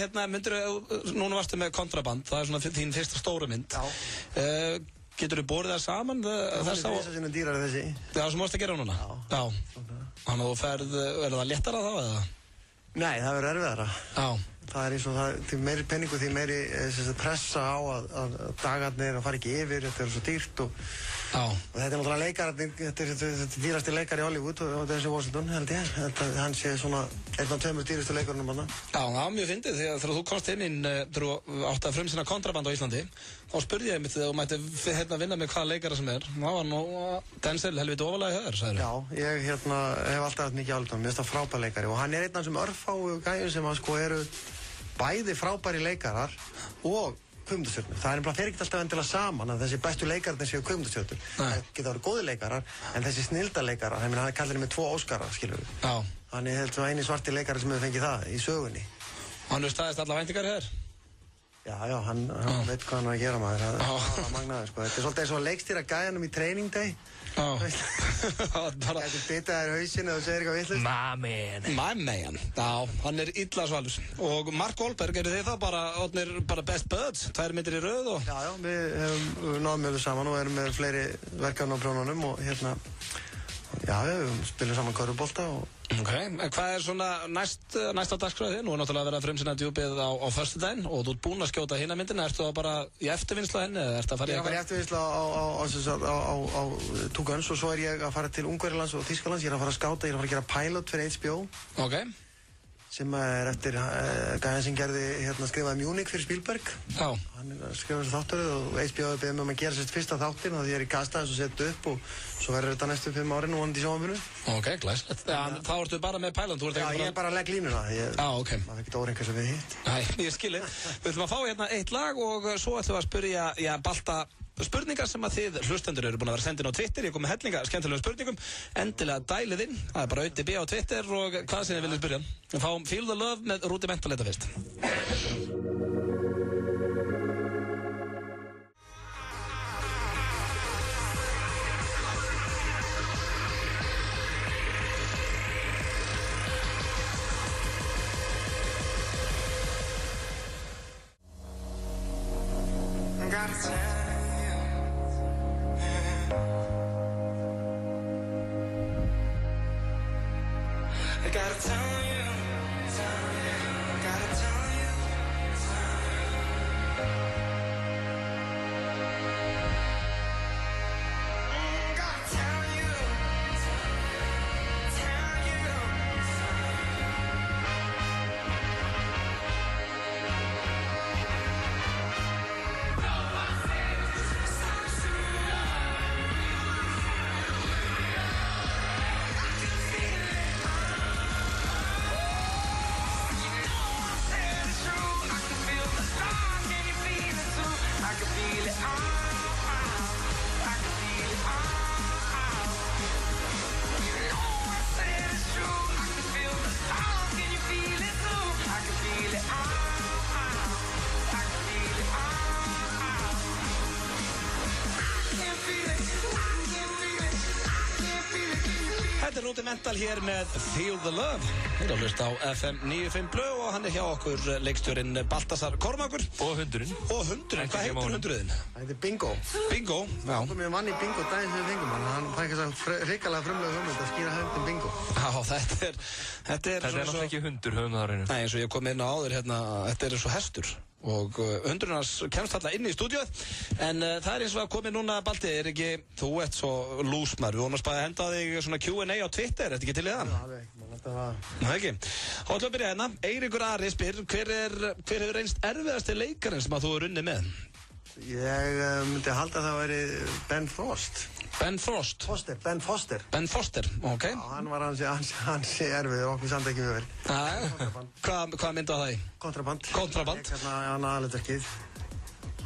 S1: núna varstu með Kontraband, það er svona þín fyrsta stóra mynd.
S4: Já.
S1: Getur þú borið það saman?
S4: Það er þess að sinna dýrar þessi.
S1: Já, sem varst að gera núna? Já. Þannig að þú ferð, er það léttara þá eða?
S4: Nei, það verður erfiðara.
S1: Já.
S4: Það er eins og það, því meiri penningu, því meiri pressa á að dagarnir að fara ekki yfir, þetta er svo dýrt og þetta er náttúrulega leikararnir, þetta er dýrasti leikar í Hollywood og þessi Washington, held ég. Hann sé svona einn af tveimur dýrastu leikarunum hann.
S1: Já, það var mjög fyndið því að þegar þú komst inn þegar þú átti að frumsýna Kontraband á Íslandi, þá spurði ég mitt þegar þú mætti vinna með hvaða leikara sem er. Það var nú Denzel helviti ofalega í höður, sagður.
S4: Já, ég hef alltaf haft mikið álit á honum, mér finnst það frábær leikari og hann er einn af þessum örfáu gæjum sem sko eru bæði frábæri leikarar og kvikmyndastjörnur. Það er fer ekkert alltaf endilega saman að þessi bestu leikararnir séu kvikmyndastjörnur. Það geta verið góði leikarar, en þessi snilldarleikarar, hann kallar með 2 Óskarar, skilur við.
S1: Já.
S4: Hann er svo eini svarti leikari sem hefur fengið það í sögunni.
S1: Hann hefur staðist alla væntingar hér?
S4: Já, hann veit hvað hann er að gera maður. Það er magnaður, sko. Þetta er svolítið eins og leikstýra gæjanum í training day. Þetta bita þér hausinn og þú segir eitthvað vitlaust.
S1: My man. Já, hann er illa svalur. Og Mark Wahlberg, eru þið það bara best buds? 2 myndir í röð og...
S4: Já, við hefum náðum mjög saman og erum með fleiri verkefni á prjónunum og já, við spilum saman körfubolta og...
S1: Ok, en hvað er svona næst á dagskráði? Nú er náttúrulega verið að frumsýna djúpið á föstudaginn og þú ert búinn að skjóta hina myndina. Ertu þá bara í eftirvinnslu á henni eða ertu að fara í
S4: eitthvað? Ég var í eftirvinnslu á Two Guns og svo er ég að fara til Ungverjalands og Þýskalands. Ég er að fara að skáta, ég er að fara að gera pilot fyrir HBO.
S1: Ok.
S4: Sem er eftir gæðan sem skrifaði Munich fyrir Spielberg.
S1: Já.
S4: Hann skrifaði þessu þátturinn og HBO beðið mig að gera sérst fyrsta þáttinn og því ég er í kasta þess og setja upp og svo verður þetta næstu 5 árin og vonandi í sjónvarpinu.
S1: Ok, glæsilegt. Þá ertu bara með pilot?
S4: Já, ég er bara að leggja línuna.
S1: Ok.
S4: Maður ekkert óreikast við hitt.
S1: Nei, ég skilji. Við ætlum að fá eitt lag og svo ætlum við að spyrja, balta spurningar sem að þið hlustendur eru búin að vera sendin á Twitter. Ég kom með hellinga skemmtilegum spurningum. Endilega dælið inn. Það er bara AuTB á Twitter og hvað sem þið viljið spyrja. Við fáum Feel the Love með Rudimental þetta fyrst. Þetta er Rudimental hér með Feel the Love. Við erum að hlusta á FM 95 Blö og hann er hjá okkur leikstjórinn Baltasar Kormákur.
S2: Og hundurinn.
S1: Hvað heitir hundurinn?
S4: Það heitir Bingo.
S1: Bingo, já.
S4: Það kom ég vann í Bingo daginn sem við fengum hann. Hann fæði þess að hrikalega frumlega hugmynd að skýra hundin Bingo.
S1: Já, þetta er
S2: náttúrulega ekki hundur höfum.
S1: Nei, eins og ég kom inn á áður þetta er svo hestur. Og hundurinn hans kemst alltaf inn í stúdíóið en það er eins og að komið núna Balti, er ekki, þú ert svo lúsmar, við vonum að spæða að henda þig svona Q&A á Twitter, er þetta ekki til í það? Nei, ekki. Þá ætlum við að byrja hérna. Eiríkur Ari spyr, hver hefur reynst erfiðasti leikarinn sem að þú er unnið með?
S4: Ég myndi halda það að veri Ben Frost.
S1: Ben Frost?
S4: Ben Foster.
S1: Ben Foster, ok.
S4: Já, hann var hansi erfið og okkur samt ekki mjög vel.
S1: Hvað myndu á það í?
S4: Kontraband.
S1: Kontraband?
S4: Hann aðalutverkið.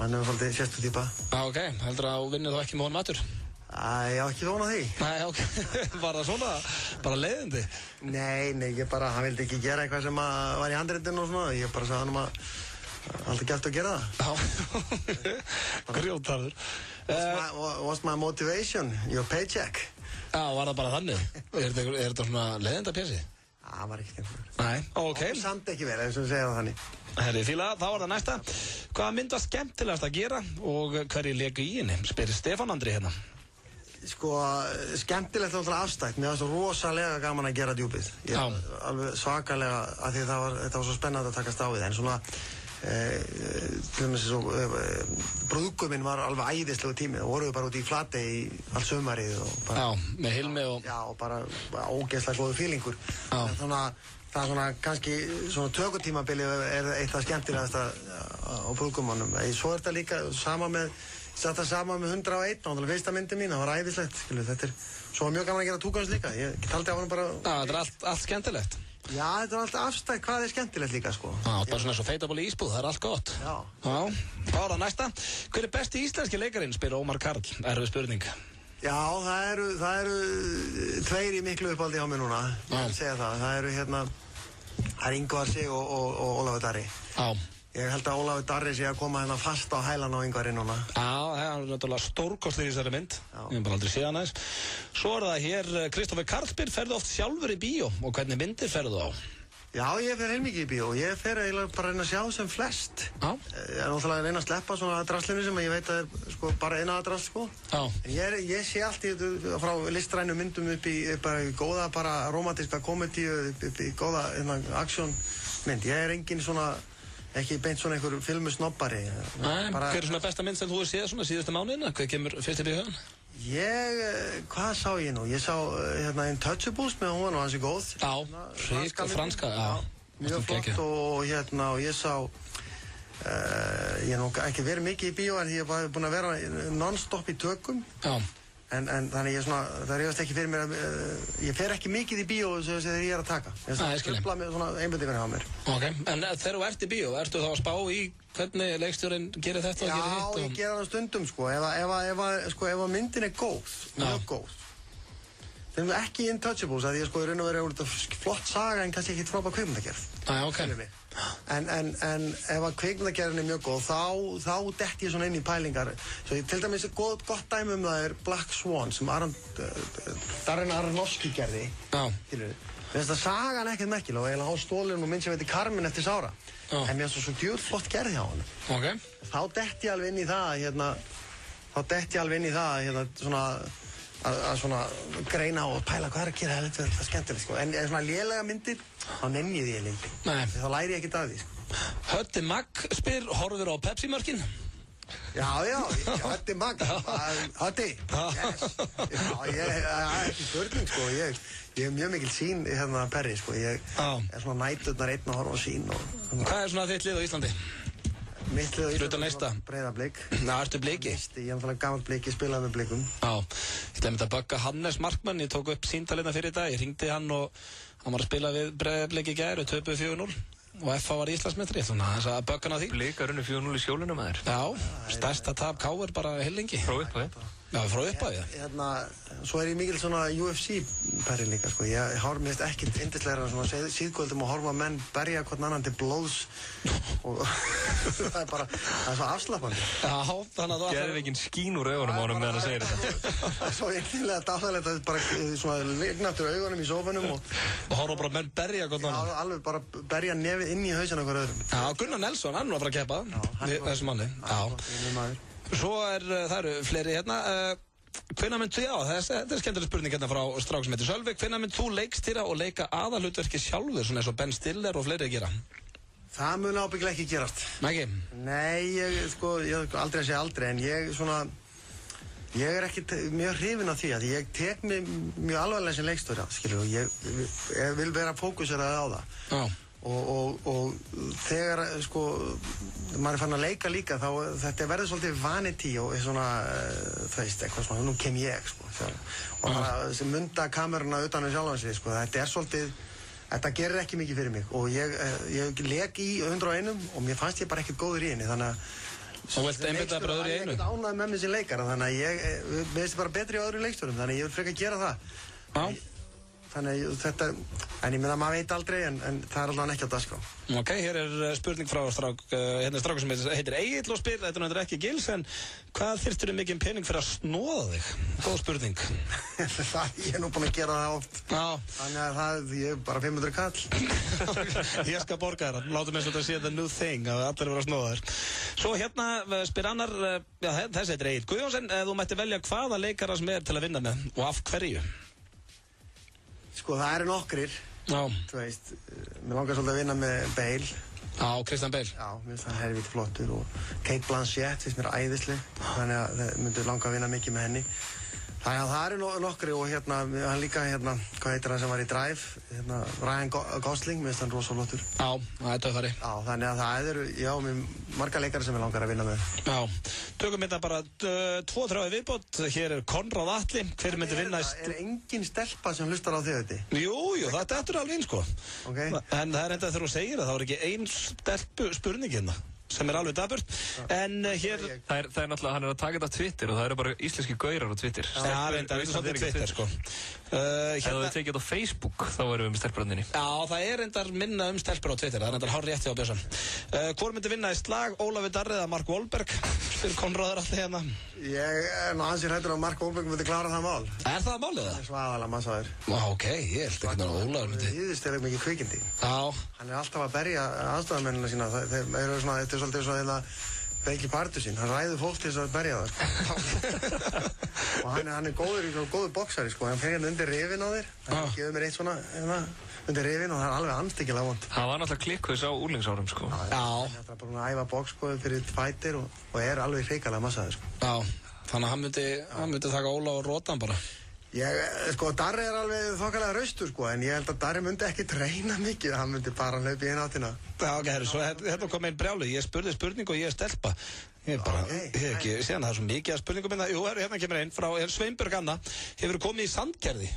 S4: Hann hefur faldið sérstu típa.
S1: Ok, heldur að þú vinnir þá ekki með honum atur?
S4: Ég á ekki von á því.
S1: Nei, ok, var það svona, bara leiðindi?
S4: Nei, hann vildi ekki gera eitthvað sem var í handritinu og svona, ég bara sagði hann alltaf gert að gera það.
S1: Já, grjótarður.
S4: What's my motivation? Your paycheck.
S1: Já, var það bara þannig? Er þetta svona leiðinda pjessi?
S4: Það var ekki skemmtilega.
S1: Nei, ok.
S4: Það samt ekki verið, eins og segja það þannig.
S1: Herri, fíla, þá var það næsta. Hvaða mynd var skemmtilegast að gera og hverju léku í henni? Spyrir Stefán Andri hérna.
S4: Sko, skemmtilegt og afstætt. Mér var svo rosalega gaman að gera djúpið. Alveg svakalega, af því þetta var svo spennandi að takast á við. En svona, til dæmis svo, brúðguminn var alveg æðislegu tími. Það voru við bara út í Flatey í allt sumarið.
S1: Já, með Hilmi og...
S4: Já, og bara ógeðslega góðu fílingur. Þannig að það er svona, kannski, svona tökutímabili er eitt af skemmtilegast á brúðgumannum. Svo er þetta líka sama með 101, náttúrulega fyrsta myndi mín, það var æðislegt, skilu, þetta svo mjög gaman að gera túkans líka, ég taldi á hann bara...
S1: Já, þetta er allt skemmtilegt.
S4: Já, þetta er allt afstætt, hvað er skemmtilegt líka, sko.
S1: Já, bara svona svo feitabóli ísbúð, það er allt gott.
S4: Já.
S1: Já, þá er það næsta. Hver er besti íslenski leikarinn, spyr Ómar Karl, erfið spurning.
S4: Já, það eru tveir í miklu uppáldi á mig núna, ég vil segja það. Það er Ingvar Sig og Ólafur Darri.
S1: Já.
S4: Ég held að Ólafur Darri sé að koma hérna fast á hælan á Ingvari núna.
S1: Já, það er náttúrulega stórkostið í þessari mynd. Ég hef bara aldrei séð hann aðeins. Svo er það hér, Kristoffer Karlsbyr, ferðu oft sjálfur í bíó og hvernig myndir ferðu á?
S4: Já, ég fer heilmikið í bíó. Ég fer eiginlega bara að reyna að sjá sem flest.
S1: Já.
S4: Ég er náttúrulega að reyna að sleppa svona aðdraslinu sem ég veit að er sko bara eina aðdrast, sko.
S1: Já.
S4: En ég sé allt í frá listrænu myndum upp í bara góða bara romantíska komedíu, upp í góða aksjónmynd. Ég er engin svona ekki beint svona einhver filmusnobbari.
S1: Nei, hver er svona besta mynd sem þú hefur séð svona síðustu mánuðina? Hvað kemur fyrst upp í hugan?
S4: Hvað sá ég nú? Ég sá Intouchables með hún og hans er góð.
S1: Já, franska, já.
S4: Mjög flott og ég sá, ég hef nú ekki verið mikið í bíó en ég hef búin að vera non-stop í tökum. Já. En þannig það er eftir ekki fyrir mér ég fer ekki mikið í bíó þegar ég er að taka.
S1: Ég skil.
S4: Trufla með svona einbeitingar hjá mér.
S1: Ok, en þegar þú ert í bíó, ertu þá að spá í hvernig leikstjórinn gerir þetta og gerir hitt?
S4: Já, ég gera það stundum, sko. Ef myndin er góð, mjög góð. Það er ekki Intouchables, að ég sko í raun og veru flott saga en kannski ekki frábær kvikmyndagerð.
S1: Ok.
S4: En ef að kvikmyndagerðin er mjög góð, þá detti ég svona inn í pælingar. Svo til dæmis gott dæmi það er Black Swan sem Darren Aronofsky gerði. Já. Mér finnst það sagan ekkert merkileg og eiginlega á stólinn og mynd sem heitir Carmen eftir Sára. En mér finnst það svo djúrflott gerð hjá hann.
S1: Ok.
S4: Þá detti ég alveg inn í það, svona að svona greina og pæla hvað er að gera það er skemmtilegt, sko. En svona lélega myndir, þá nenni ég því lengi. Nei. Þá læri ég ekkert af því, sko.
S1: Höddi Magg spyr, horfir á Pepsi-mörkin?
S4: Já, Höddi Magg. Höddi, yes. Já, ekki spurning, sko. Ég hef mjög mikil sín Perri, sko. Ég er svona næturnar einn að horfa á sín.
S1: Hvað er svona þitt lið á Íslandi?
S4: Mitt lið á
S1: Íslandi er
S4: Breiðablik.
S1: Ná, ertu Bliki?
S4: Ég er náttúrulega gamall Bliki, ég spilaði með Blikum.
S1: Já, ég ætlaði að bögga Hannes Markmann, ég tók upp síntalina fyrir dag, ég hringdi hann og hann var að spila við Breiðablik í gær og töpuð 4-0 og FA var Íslandsmeistari, þannig að bögga hann á því.
S2: Blikar unnu 4-0 í sjólinu með þér.
S1: Já, stærsta tap K.R. bara heilingi.
S2: Frá upphafi.
S1: Já, frá upphafi.
S4: Svo er ég mikil svona UFC-perri líka, sko. Ég hár mér ekkert yndislegra svona síðkvöldum og horfa menn berja hvern annan til blóðs og það er bara, það er svo afslappandi.
S1: Já, þannig að þú
S2: Geðveikin skín úr augunum á honum meðan að segja þetta.
S4: Það er svo einnilega dáðalegt að bara svona vignaftur augunum í sófanum og
S1: horfa bara menn berja hvern annan.
S4: Já, alveg bara berja nefið inn í hausinn okkur öðrum.
S1: Já, Gunnar Nelson, hann var að fara að keppa þessu manni. Já. Svo það eru fleiri hérna. Hvenær mynd þú, þetta er skemmtileg spurning hérna frá strák sem heitir Sölvi. Hvenær mynd þú leikstýra og leika aðalhlutverki sjálfur, svona eins og Ben Stiller og fleiri að gera?
S4: Það mun ábyggilega ekki gerast.
S1: Ekki?
S4: Nei, ég aldrei að segja aldrei, en ég er ekkert mjög hrifinn af því að ég tek mig mjög alvarlega sem leikstjóri, skilur, og ég vil vera fókuseraði á það. Já. Og þegar, sko, maður er fann að leika líka, þá þetta verður svolítið vanity og svona, þú veist, eitthvað svona, nú kem ég, sko. Og bara sem munda kameruna utan um sjálfan sig, sko, þetta er svolítið, þetta gerir ekki mikið fyrir mig. Og ég leik í 101 og mér fannst ég bara ekkert góður í henni, þannig
S1: Og vilt einbytta bara öðru í einu?
S4: Ég er ánægð með mig sem leikara, þannig að mér finnst bara betri á öðrum leikstjórum, þannig að ég vil frekar gera það.
S1: Já.
S4: Þannig að þetta, en ég meina maður veit aldrei, en það er alveg ekki á dagskrá.
S1: Ok, hér er spurning frá strákur sem heitir Egill og spyr, þetta er ekki Gils, en hvað þyrftirðu mikinn pening fyrir að snóða þig? Góð spurning.
S4: Ég er nú búinn að gera það oft.
S1: Já.
S4: Þannig að ég er bara 500 kall.
S1: Ég skal borga þér, látum eins og þetta sé the new thing, að allir vera að snóða þér. Svo hérna spyr annar, þessi heitir Egill Guðjónsson, ef þú mætti velja hvaða leikara sem til að vinna með og af hverju?
S4: Sko, það eru nokkrir. Já. Þú veist, mér langar svolítið að vinna með Bale.
S1: Já, Christian Bale.
S4: Já, mér finnst hann helvíti flottur og Cate Blanchett finnst mér æðisleg. Þannig að það myndi langa að vinna mikið með henni. Þannig að það eru nokkri og hérna, hann líka hérna, hvað heitir hann sem var í Drive? Hérna, Ryan Gosling, mér finnst hann rosa flottur.
S1: Já, það er töffari. Já,
S4: þannig að það eru, já, marga leikari sem ég langar að vinna með.
S1: Já, tökum þetta bara 2-3 viðbót. Hér er Konráð Atli, hver myndi vinna í...
S4: Er engin stelpa sem hlustar á þig, þetta?
S1: Jú, þetta er alveg einn, sko.
S4: Ok.
S1: En það er enda þegar þú segir það, þá er ekki ein stelpu spurning hérna, sem er alveg daburt, en hér...
S2: Það er náttúrulega, hann er að taka þetta á Twitter og það eru bara íslenski gaurar á Twitter.
S1: Já, reyndar, þetta er svolítið Twitter, sko.
S2: Ef þú tekið þetta á Facebook, þá erum við með stelpbrandinni.
S1: Já, það er reyndar minna stelpur á Twitter, það er reyndar hár rétti á Björnsson. Hvor myndi vinna í slag, Ólafur Darri eða Mark Wahlberg? Spyr Konráður alltaf hérna.
S4: Ég er nú ansið hræddur að Mark Wahlberg myndi klára það mál.
S1: Er það málið það?
S4: Það er svaðalega massaður.
S1: Ok, ég held ekki að Ólafur myndi.
S4: Það hýðist eða mikið kvikindi.
S1: Já.
S4: Hann er alltaf að berja aðstofamennina sína. Þeir eru svona, þetta er svolítið svona Beiki partur sín, hann ræður fólk til þess að berja það. Og hann er góður boksari, sko. Hann fer hérna undir rifin á þér. Hann gefur mér eitt svona undir rifin og það er alveg andstyggilega vond.
S2: Það var náttúrulega klikkvís á úrlingsárum, sko.
S1: Já.
S4: Hann er bara að æfa boks, sko, fyrir fætir og er alveg hrikalega massaður, sko.
S1: Já, þannig að hann myndi taka Óla og róta hann bara.
S4: Darri er alveg þokkalega raustur, sko, en ég held að Darri myndi ekki treyna mikið, hann myndi bara hlaupa í eina áttina.
S1: Já, ok, svo hérna kom einn brjálu, ég spurði spurningu og ég er stelpa. Ég hef ekki séð það er svo mikið að spurningum minna. Jú, hérna kemur einn frá Sveinbjörg Anna, hefur komið í Sandgerði?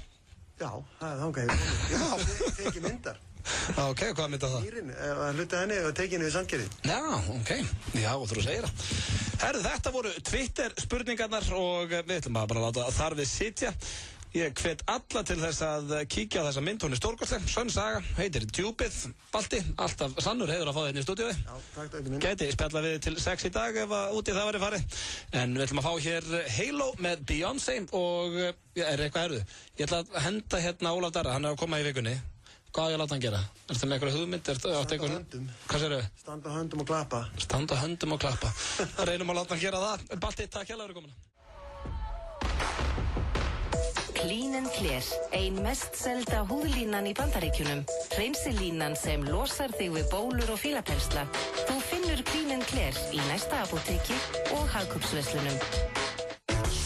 S4: Já, það er þangað hefur komið. Já, það tekið myndar.
S1: Ok, hvað mynda það?
S4: Dýrin, hluta henni og tekið henni við Sandgerði.
S1: Já, ok, já, þú segir það. Herðu, þetta voru Twitter spurningarnar og við ætlum bara að láta þar við sitja. Ég hvet alla til þess að kíkja á þessa mynd, hún er stórkostleg, sönn saga, heitir Djúpið, Balti, alltaf sannur heiður að fá þetta í stúdíói.
S4: Já, takk fyrir.
S1: Gæti spjalla við til 6 í dag ef úti það væri farið. En við ætlum að fá hér Halo með Beyoncé og er eitthvað erðu. Ég ætla að henda hérna Ólaf Darra, hann er að koma í vikunni. Hvað á ég að láta hann gera? Er þetta með eitthvað hugmynd?
S4: Standa höndum.
S1: Hvað segirðu?
S4: Standa höndum og klappa.
S1: Standa höndum og klappa. Reynum að láta hann gera það. Balti, takk hérlega fyrir komuna.
S5: Clean & Clear, ein mest selda húðlínan í Bandaríkjunum. Hreinsilínan sem losar þig við bólur og fílapensla. Þú finnur Clean & Clear í næsta apóteki og hagkaupsverslunum.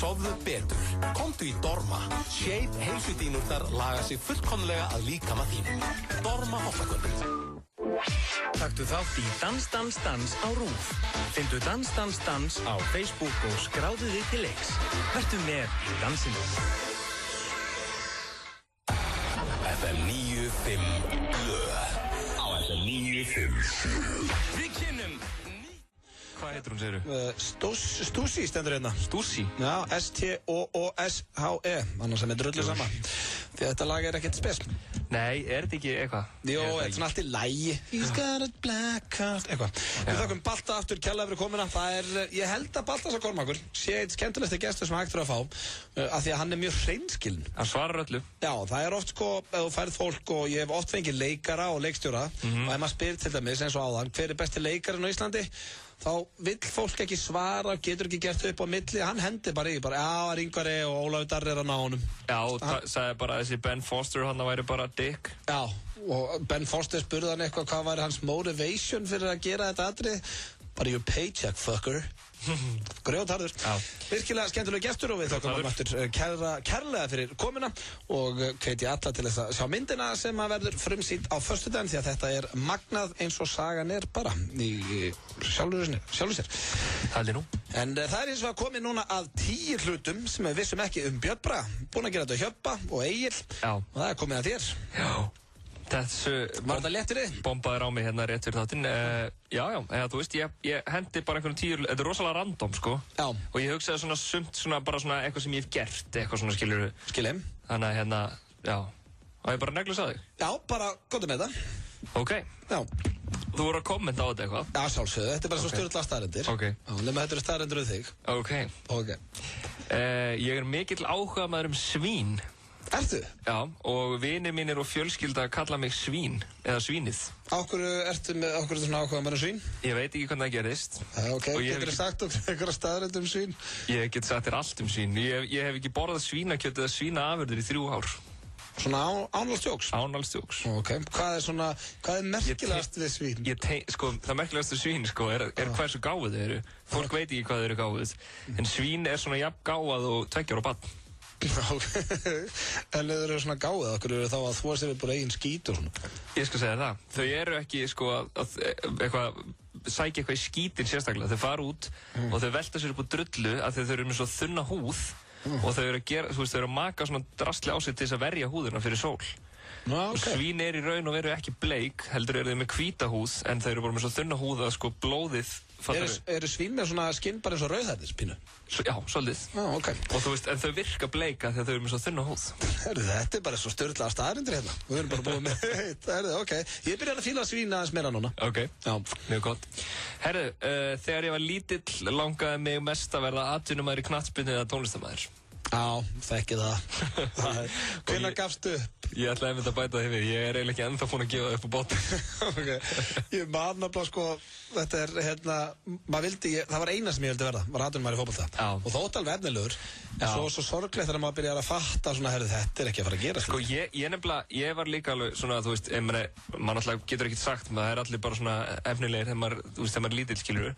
S3: Sofðu betur. Komdu í Dorma. Shape heilsudínurnar laga sig fullkomlega að líkama þínum. Dorma hoffakvöld.
S6: Taktu þátt í Dans, dans, dans á RÚV. Findu Dans, dans, dans á Facebook og skráðu þig til leiks. Vertu með í dansinu.
S3: FM 95 Blö. Á FM 95.
S6: Við kynnum.
S2: Hvað heitir hún, segirðu?
S1: Stússi stendur hérna.
S2: Stússi?
S1: Já, S-T-O-O-S-H-E, annars sem er drullu sama. Því þetta lag er ekkert spes.
S2: Nei, er þetta ekki eitthvað?
S1: Jó, þetta er svona allt í lægi. He's got a black heart, eitthvað. Við þakkum Balta aftur kærlega fyrir komuna. Það er, ég held að Baltasar Kormákur sé eitt skemmtilegsti gestur sem hægt fyrir að fá, af því að hann er mjög hreinskilinn.
S2: Hann svarar öllu.
S1: Já, það er oft sko, ef þú færð fólk og ég hef oft fengið leikara og leikstjóra, og ef maður spyr til dæmis eins og áðan, hver er besti leikarinn á Íslandi? Þá vill fólk ekki svara, getur ekki gert upp á milli, hann hendi bara í, já, Ingvari og Ólafur Darri er að ná honum.
S2: Já, og sagði bara þessi Ben Foster, hann væri bara dick.
S1: Já, og Ben Foster spurði hann eitthvað, hvað væri hans motivation fyrir að gera þetta atrið? Bara your paycheck, fucker. Grjótharður. Virkilega skemmtilega gestur og við þakkum hann aftur kærlega fyrir komuna og hvet ég alla til þess að sjá myndina sem að verður frumsýnd á föstudaginn því að þetta er magnað eins og sagan er bara í sjálfur sér.
S2: Haldi nú.
S1: En það er eins og að komið núna að 10 hlutum sem við vissum ekki Björn Braga. Búin að gera þetta Hjöppa og Egill.
S2: Já.
S1: Og það er komið að þér.
S2: Já.
S1: Var þetta létt fyrir þið?
S2: Bombaður á mig hérna rétt fyrir þáttinn. Já, eða þú veist, ég hendi bara einhvern 10, þetta rosalega random, sko.
S1: Já.
S2: Og ég hugsaði svona sumt, bara svona eitthvað sem ég hef gert, eitthvað svona, skilurðu.
S1: Skiljum.
S2: Þannig að hérna, já. Og ég bara neglis að þig.
S1: Já, bara góðum með þetta.
S2: Ok.
S1: Já.
S2: Þú voru að kommenta á þetta eitthvað?
S1: Já, sjálfsögðu, þetta bara svo stjórnlega staðreyndir.
S2: Ok.
S1: Já, nema þetta staðreyndir þig.
S2: Ok. Ég mikill áhugamaður svín.
S1: Ertu?
S2: Já, og vinir mínir og fjölskylda kalla mig svín, eða svínið.
S1: Ákveðu ertu svona áhugamaður svín?
S2: Ég veit ekki hvernig það gerist.
S1: Ok, getur þið sagt okkur einhverja staðreyndir svín?
S2: Ég get sagt þér allt svín. Ég hef ekki borðað svínakjöt eða svínaafurðir í 3 ár.
S1: Svona ánalstjóks?
S2: Ánalstjóks.
S1: Ok, hvað er merkilegast við svín?
S2: Það merkilegast við svín, er hversu gáfuð þau eru. Fólk veit ekki hvað þau eru gáfuð. En svín er svona jafn gáfað og 2 ára barn.
S1: En þau eru svona gáðið, okkur eru þá að þvó sér bara eigin skít og svona?
S2: Ég skal segja það. Þau eru ekki að sækja eitthvað í skítin sérstaklega. Þau fara út og þau velta sér upp á drullu af því þau eru með svo þunna húð og þau eru að maka svona drasli á sig til þess að verja húðina fyrir sól. Og svín í raun og veru ekki bleik, heldur eru þau með hvíta húð en þau eru bara með svo þunna húð að blóðið
S1: Eru svín með svona skinn bara eins og rauðhærðis pínu?
S2: Já, svolítið.
S1: Ok.
S2: Og þú veist, en þau virka bleika þegar þau eru með svo þunna húð.
S1: Þetta bara svo stjórnlega staðreyndir hérna. Við erum bara búið með ok. Ég byrjar að fíla svín aðeins meira núna.
S2: Ok, já, mjög gott. Herru, þegar ég var lítill langaði mig mest að verða atvinnumæður í knattspyrnu eða tónlistarmaður.
S1: Já, þekki það. Hvenær gafstu upp?
S2: Ég ætlaði að bæta það yfir. Ég er eiginlega ekki ennþá búinn að gefa það upp á botn.
S1: Ég man nefnilega þetta hérna, það var eina sem ég vildi verða, var atvinnumæður í fótbolta. Og þótt alveg efnilegur, svo sorglegt þegar maður byrjar að fatta svona, þetta er ekki að fara að gera.
S2: Ég var líka alveg svona, þú veist, maður náttúrulega getur ekkert sagt, það er allir bara svona efnilegir þegar maður er lítill, skilur.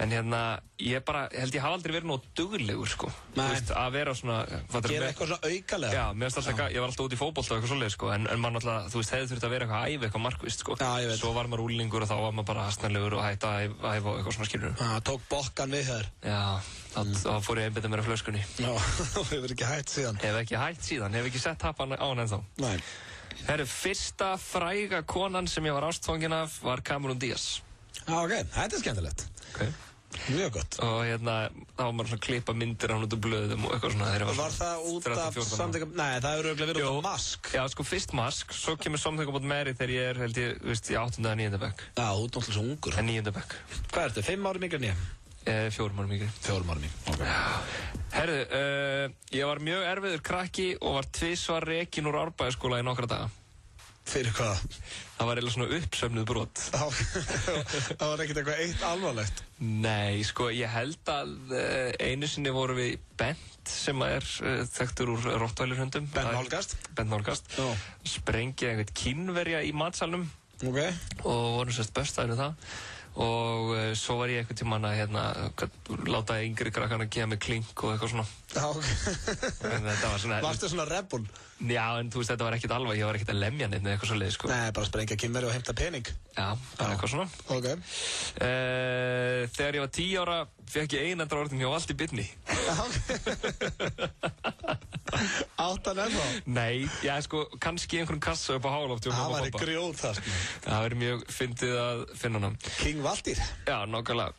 S2: En hérna, ég held ég hafa aldrei verið nóg duglegur, sko. Þú veist, að vera svona...
S1: Gera eitthvað svona aukalega.
S2: Já, ég var alltaf út í fótbolta og eitthvað svoleiðis, sko, en maður náttúrulega, þú veist, hefði þurft að vera eitthvað að æfa eitthvað markvisst, sko.
S1: Já, ég veit.
S2: Svo var maður úlingur og þá var maður bara hastnarlegur og hætti að æfa og eitthvað svona, skilur.
S1: Tók bokkan við þér. Já,
S2: þá fór ég að einbeita mér á flöskunni.
S1: Já, hefur ekki hætt síðan.
S2: Hef ekki sett tappan á hann ennþá.
S1: Nei.
S2: Herru, fyrsta fræga konan sem ég var ástfangin af var Cameron Diaz.
S1: Ok, þetta er skemmtilegt.
S2: Ok.
S1: Mjög gott.
S2: Og hérna, þá var maður svona að klippa myndir á hann út úr blöðum og eitthvað svona.
S1: Var það út af samtökum? Nei, það hefur örugglega verið út af Mask.
S2: Já, fyrst Mask, svo kemur samtökum út Mary þegar ég held ég, veist, í 8. eða 9. bekk.
S1: Já, þú ert náttúrulega svo ungur.
S2: 9. bekk.
S1: Hvað ertu, 5 árum yngri en ég?
S2: 4 árum yngri.
S1: 4 árum yngri, ok.
S2: Herðu, ég var mjög erfiður krakki og var tvisvar rekinn úr Árbæjarskóla í nokkra daga.
S1: Fyrir hvað?
S2: Það var eiginlega svona uppsöfnuð brot.
S1: Það var ekkert eitthvað eitt alvarlegt?
S2: Nei, ég held að einu sinni voru við Bent sem er þekktur úr Rottweilerhundum.
S1: Bent Nálgast?
S2: Bent Nálgast. Sprengja einhvern kínverja í matsalnum.
S1: Ok. Og
S2: vorum sérst bestaðinu það. Og svo var ég einhvern tímann að láta yngri krakkan að gefa mig klink og eitthvað svona.
S1: Já, ok. Varstu svona rebel?
S2: Já, en þú veist, þetta var ekkert alveg, ég var ekkert að lemja neitt með eitthvað svoleiðis, sko.
S1: Nei, bara sprengja kynveri og heimta pening.
S2: Já, bara eitthvað svona.
S1: Ok.
S2: Þegar ég var 10 ára, fekk ég einandraorðin hjá Valdi Bitni.
S1: Áttan ennþá?
S2: Nei, já, kannski einhvern kassa upp á Hálofti.
S1: Það var í grjót það, sko.
S2: Það verið mjög fyndið að finna hann.
S1: King Valdir? Já,
S2: nákvæmlega.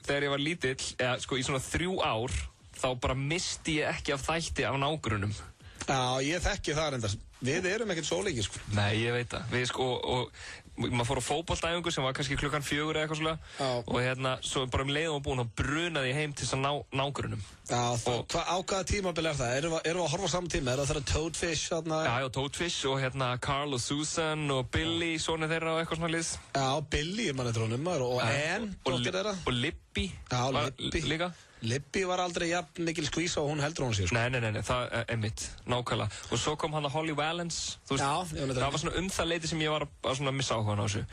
S2: Þegar ég var lítill, í svona 3 ár, þá bara misti ég ekki af þætti af nágrunum.
S1: Já, ég þekki það reyndar. Við erum ekkert svo líkir, sko.
S2: Nei, ég veit það. Við, og maður fór á fótboltaæfingu sem var kannski klukkan 4 eða eitthvað svona. Og hérna, svo bara leiðum við búin að brunaði ég heim til þess að ná nágrunum.
S1: Já, á hvaða tímabil er það? Erum við að horfa á saman tíma? Er það Toadfish?
S2: Já, Toadfish og hérna Carl og Susan og Billy, sonur þeirra og eitthvað svona liðs.
S1: Já, Billy, mann er trónum, og Ann, dóttir þeirra.
S2: Og Libby.
S1: Já, Libby.
S2: Líka.
S1: Libby var aldrei jafn mikil skvísa og hún heldur hún sér, sko.
S2: Nei, það er mitt, nákvæmlega. Og svo kom hann að Holly Valance, þú veist, það var svona það leiti sem ég var að svona missa áhuga á þessu.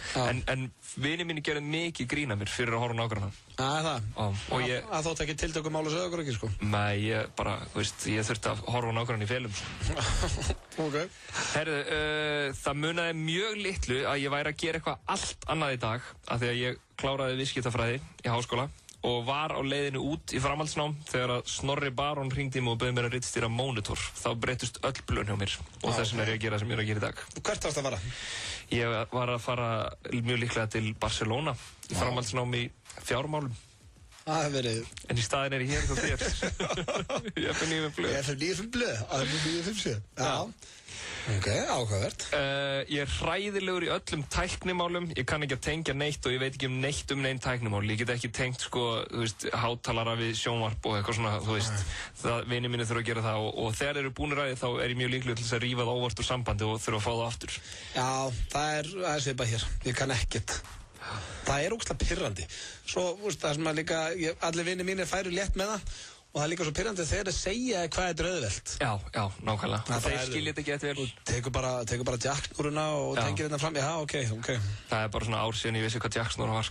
S2: En vinið mínu gerði mikið grín að mér fyrir að horfa nágranna.
S1: Það?
S2: Og ég...
S1: Það þótt ekki tiltökum mála sögur ekki, sko?
S2: Nei, ég bara, þú veist, ég þurfti að horfa nágranna í felum, sko.
S1: Ok.
S2: Herðu, það munaði mjög litlu að ég væri að gera eitthvað allt annað í dag, af því að ég kláraði viðskiptafræði í háskóla. og var á leiðinu út í framhaldsnám þegar að Snorri Baron hringdi mig og bauð mér að ritstýra Monitor. Þá breyttust öll blön hjá mér og þess vegna er ég að gera sem ég er að gera í dag.
S1: Hvert varst að fara?
S2: Ég var að fara mjög líklega til Barcelona í framhaldsnám í fjármálum.
S1: Það hefur verið...
S2: En í staðin er ég hér hjá þér. Ég er fyrir nýjum blöð.
S1: Ég er fyrir nýjum blöð? Það er fyrir nýjum 57. Já. Ok, áhugavert.
S2: Ég er hræðilegur í öllum tæknimálum. Ég kann ekki að tengja neitt og ég veit ekki neitt neinn tæknimál. Ég get ekki tengt, hátalara við sjónvarp og eitthvað svona, vinir mínir þurfa að gera það og þegar þeir eru búnir að því þá er ég mjög líklegur til þess að rífa það óvart úr sambandi og þurfa að fá það aftur.
S1: Já, það er svipað hér. Ég kann ekkert. Það er ógeðslega pirrandi. Svo, það sem að líka, allir vinir mínir færu létt með það og það er líka svo pirrandi þegar þeir segja hvað er auðvelt.
S2: Já, nákvæmlega. Þeir skilja þetta ekki eftir vel.
S1: Og tekur bara jacksnúruna og tengir þetta fram. Já, ok.
S2: Það er bara svona ár síðan ég vissi hvað jacksnúra var,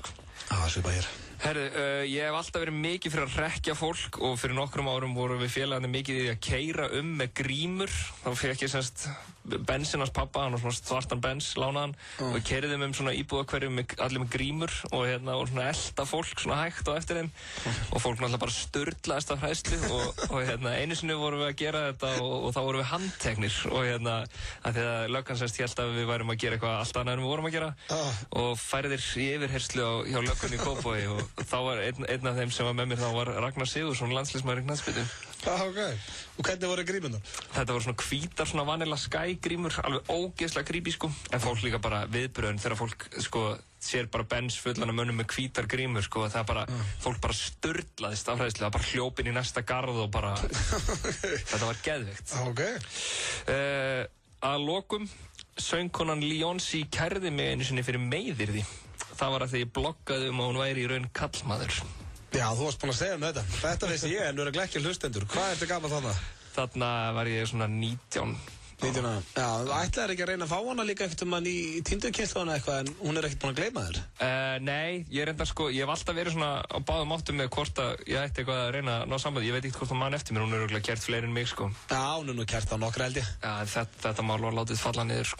S1: Já, svipað hér.
S2: Herru, ég hef alltaf verið mikið fyrir að hrekkja fólk og fyrir nokkrum árum vorum við félagarnir mikið í því að keyra með grímur. Þá fékk ég semst bensinn hans pappa, hann var svona svartan bens, lánaðan og við keyrðum svona íbúðahverfi allir með grímur og svona elta fólk svona hægt á eftir þeim og fólk náttúrulega bara sturlaðist af hræðslu og einu sinni vorum við að gera þetta og þá vorum við handteknir og að því að löggan semst hélt að við værum að gera eitthvað allt annað en við vorum að gera og færðir í yfirherslu hjá löggunni í Kópavogi og þá var einn af þeim sem var með mér þá var Ragnar Sigurðsson, landsliðsmaður í knattspyrnu.
S1: Ok. Og hvernig voru grímurnar?
S2: Þetta voru svona hvítar, svona Vanilla Sky grímur, alveg ógeðslega creepy en fólk líka bara viðbröðin þegar fólk sér bara bens fullan af mönnum með hvítar grímur það bara, fólk bara sturlaðist af hræðslu, það bara hljópin í næsta garð og bara, þetta var geðveikt.
S1: Ok.
S2: Að lokum, söngkonan Leonsi kærði mig einu sinni fyrir meiðyrði. Það var að því ég bloggaði að hún væri í raun kallmaður.
S1: Já, þú varst búinn að segja þetta. Þetta vissi ég, en þú eru ekki hlustendur. Hvað ertu gamall þarna?
S2: Þarna var ég svona 19.
S1: Já, þú ætlaðir ekki að reyna að fá hana líka eftir mann í Tindu-kynslóðuna eitthvað, en hún er ekkert búin að gleyma þér?
S2: Nei, ég hef alltaf verið svona á báðum áttum með hvort að ég ætti eitthvað að reyna að ná sambandi. Ég veit ekkert hvort hún mann eftir mér, hún er örugglega kært fleiri en mig,
S1: Já, hún er nú kært á nokkra held ég.
S2: Já, þetta mál var látið falla niður,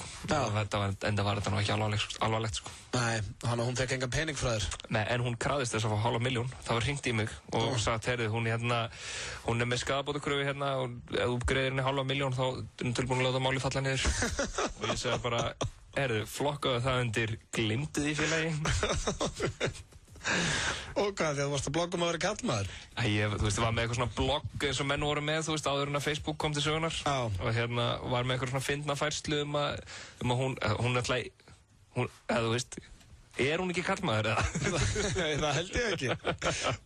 S2: Enda var þetta nú ekki alvarlegt,
S1: Nei, hún fekk engan pening frá þér.
S2: Nei, en hún krafðist þess að fá 500.000. Það var hringt í mig og sagt, heyrðu, hún er með skaðabótakröfu og ef þú greiðir henni 500.000 þá er hún tilbúin að láta málið falla niður. Og ég segi bara, heyrðu, flokkaðu það undir glimtu því félagi.
S1: Og hvað, þegar þú varst að blogga að vera kallmaður?
S2: Ég var með eitthvað svona blogg eins og menn voru með, áður en að Facebook kom til sögunar. Og var með eitthvað svona fyndna færslu að hún er hún ekki kallmaður eða?
S1: Nei, það held ég ekki.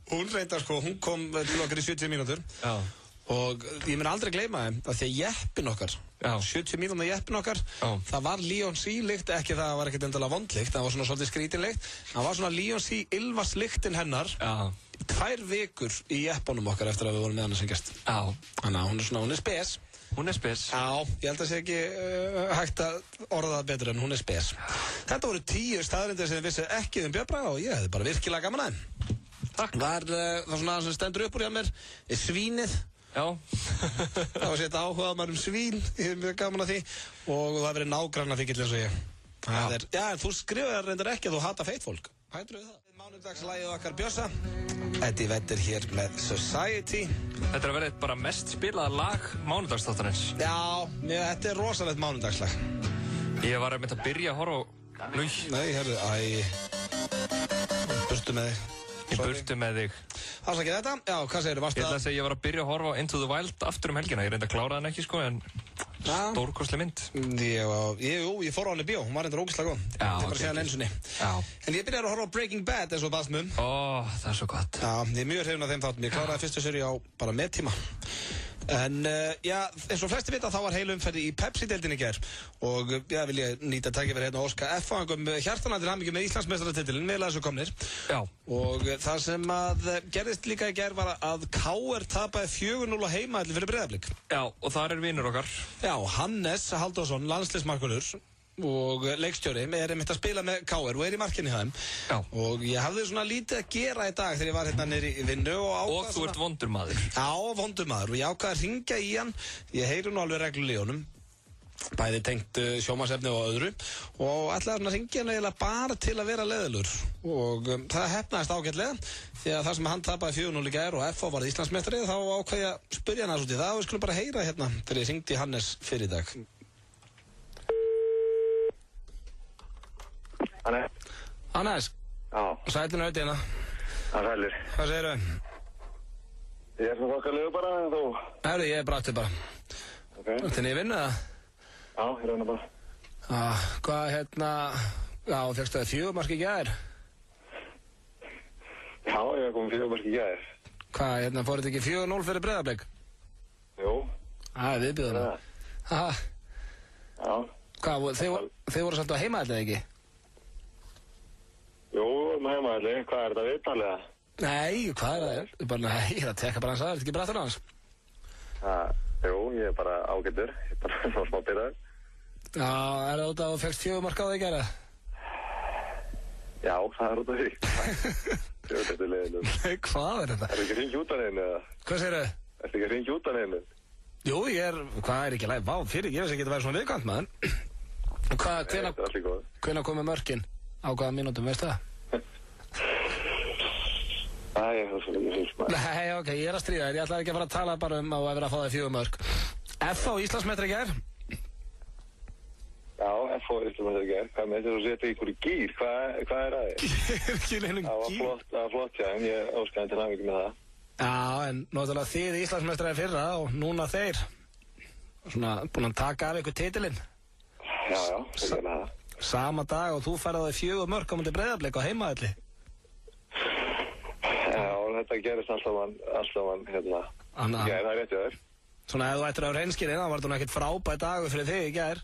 S1: Hún reyndar hún kom til okkar í 70 mínútur og ég mun aldrei gleyma þeim að því að jeppin okkar 70 mínútur jeppin okkar það var Leonsi lykt, ekki það var ekkert endalega vondlykt, það var svona svolítið skrítinlykt, það var svona Leonsi ylvaslyktin hennar 2 vikur í jeppunum okkar eftir að við vorum með hana sem gest. Þannig að hún er spes.
S2: Hún er spes.
S1: Já, ég held að sé ekki hægt að orða það betur en hún er spes. Þetta voru 10 staðreyndir sem ég vissi ekki Björn Braga og ég hefði bara virkilega gaman að þeim.
S2: Takk.
S1: Það svona sem stendur upp úr hjá mér er svínið.
S2: Já.
S1: Það var sétt áhugað maður svín, ég hef mjög gaman að því og það verið nágranna fíkill eins og ég. Já, en þú skrifaði reyndar ekki að þú hata feit fólk. Hættur við það? Mánudagslægið okkar Bjössa. Eddie Vedder hér með Society.
S2: Þetta er að vera bara mest spilaða lag mánudagsþáttarins.
S1: Já, þetta er rosalegt mánudagslag.
S2: Ég var að byrja að horfa á...
S1: Nei, herru, burtu með þig.
S2: Ég burtu með þig.
S1: Afsakið þetta? Já, hvað segir þú?
S2: Ég ætla að segja ég var að byrja að horfa á Into the Wild aftur helgina. Ég reyndi að klára hann ekki, en stórkostleg mynd.
S1: Ég fór á hann í bíó, hún var reyndar ógeðslega góð. Þetta er bara að segja hann einu sinni. En ég byrjaði að horfa á Breaking Bad eins og baðst mig.
S2: Það er svo gott.
S1: Já, ég er mjög hrifinn af þeim þáttum. Ég kláraði fyrstu seríu á bara með tíma. En eins og flesti vita þá var heil umferði í Pepsi-deildinni í gær og vil ég nýta tækifæri hérna og óska F-fangum hjartanlega til hamingju með Íslandsmeistaratitilinn, vel að þessu komnir. Og það sem gerðist líka í gær var að KR tapaði 4-0 heima fyrir Breiðablik.
S2: Já, og þar er vinur okkar.
S1: Já, Hannes Halldórsson, landsliðsmarkvörður og leikstjóri er einmitt að spila með KR og er í markinni hjá þeim. Og ég hafði svona lítið að gera í dag þegar ég var hérna niður í vinnu og
S2: þú ert vondur maður.
S1: Já, vondur maður og ég ákvaði að hringja í hann. Ég heyri nú alveg reglulega í honum bæði tengt sjónvarpsefni og öðru og ætlaði hann að ringja hann eiginlega bara til að vera leiðilegur og það heppnaðist ágætlega því að það sem hann tapaði 4-0 í gær og FH varð Íslandsmeistari þá ákvað ég að spyrja hann aðeins út í það og við skulum bara heyra hérna þegar ég hringdi Hannes fyrir í dag. Hannes? Já. Sælinu auðvitað hérna.
S7: Það sælir.
S1: Hvað segirðu?
S7: Ég er svona þokkalegu bara, en þú?
S1: Herru, ég er brattur bara.
S7: Ok.
S1: Þannig ég vinnu það?
S7: Já, ég reyna bara.
S1: Hvað já, fékkstu það 4 mark í gær?
S7: Já, ég hef komið 4 mark í gær.
S1: Hvað, fór þetta ekki 4-0 fyrir Breiðablik?
S7: Jú.
S1: Það er viðbjóðuna.
S7: Já.
S1: Hvað, þið voru samt á heimaðalli, ekki?
S7: Jú, heimaðalli. Hvað er þetta viðtalið?
S1: Nei, hvað er það? Nei, ég er að tekka bara hans að, er þetta ekki brattur hans?
S7: Jú, ég er bara ágættur. Ég er bara svona smá byrjaður.
S1: Já, er það út af að þú fékkst 4 mark á það í gær?
S7: Já, það er út af því. Ég veit þetta leiðinu.
S1: Nei, hvað er þetta?
S7: Er það ekki hringt út af neinu, eða?
S1: Hvað segirðu?
S7: Er það ekki hringt út af neinu?
S1: Jú, hvað er ekki læg? Vá, ég veist ekki að vera svona viðkvæmt, maður. Hvenær komið mörkin? Á hvaða mínútum, veistu það?
S7: Æ, það er svo mikið fyrst, maður.
S1: Nei, ok, ég er að stríða þér. Ég ætlaði ekki að fara að tala bara að vera að fá það 4 mörk. FH Íslandsmeistari í gær?
S7: Já, FH Íslandsmeistari í gær. Hvað með þetta að setja ykkur í gír? Hvað er það?
S1: Ekki neinum gír.
S7: Það var flott, já, en ég óskaði til hamingju með það.
S1: Já, en náttúrulega þið Íslandsmeistari fyrra og núna þeir. Svona, búin að taka af ykkur titilinn.
S7: Já, það er það.
S1: Sama dag og þú færði á 4 mörk á mútið Breiðablik á heimaðalli.
S7: Já, þetta gerist alltaf mann, já, það er rétt í þér.
S1: Svona, ef þú ættir að vera hreinskilinn, þá var þetta ekkert frábæð dagur fyrir þig í gær.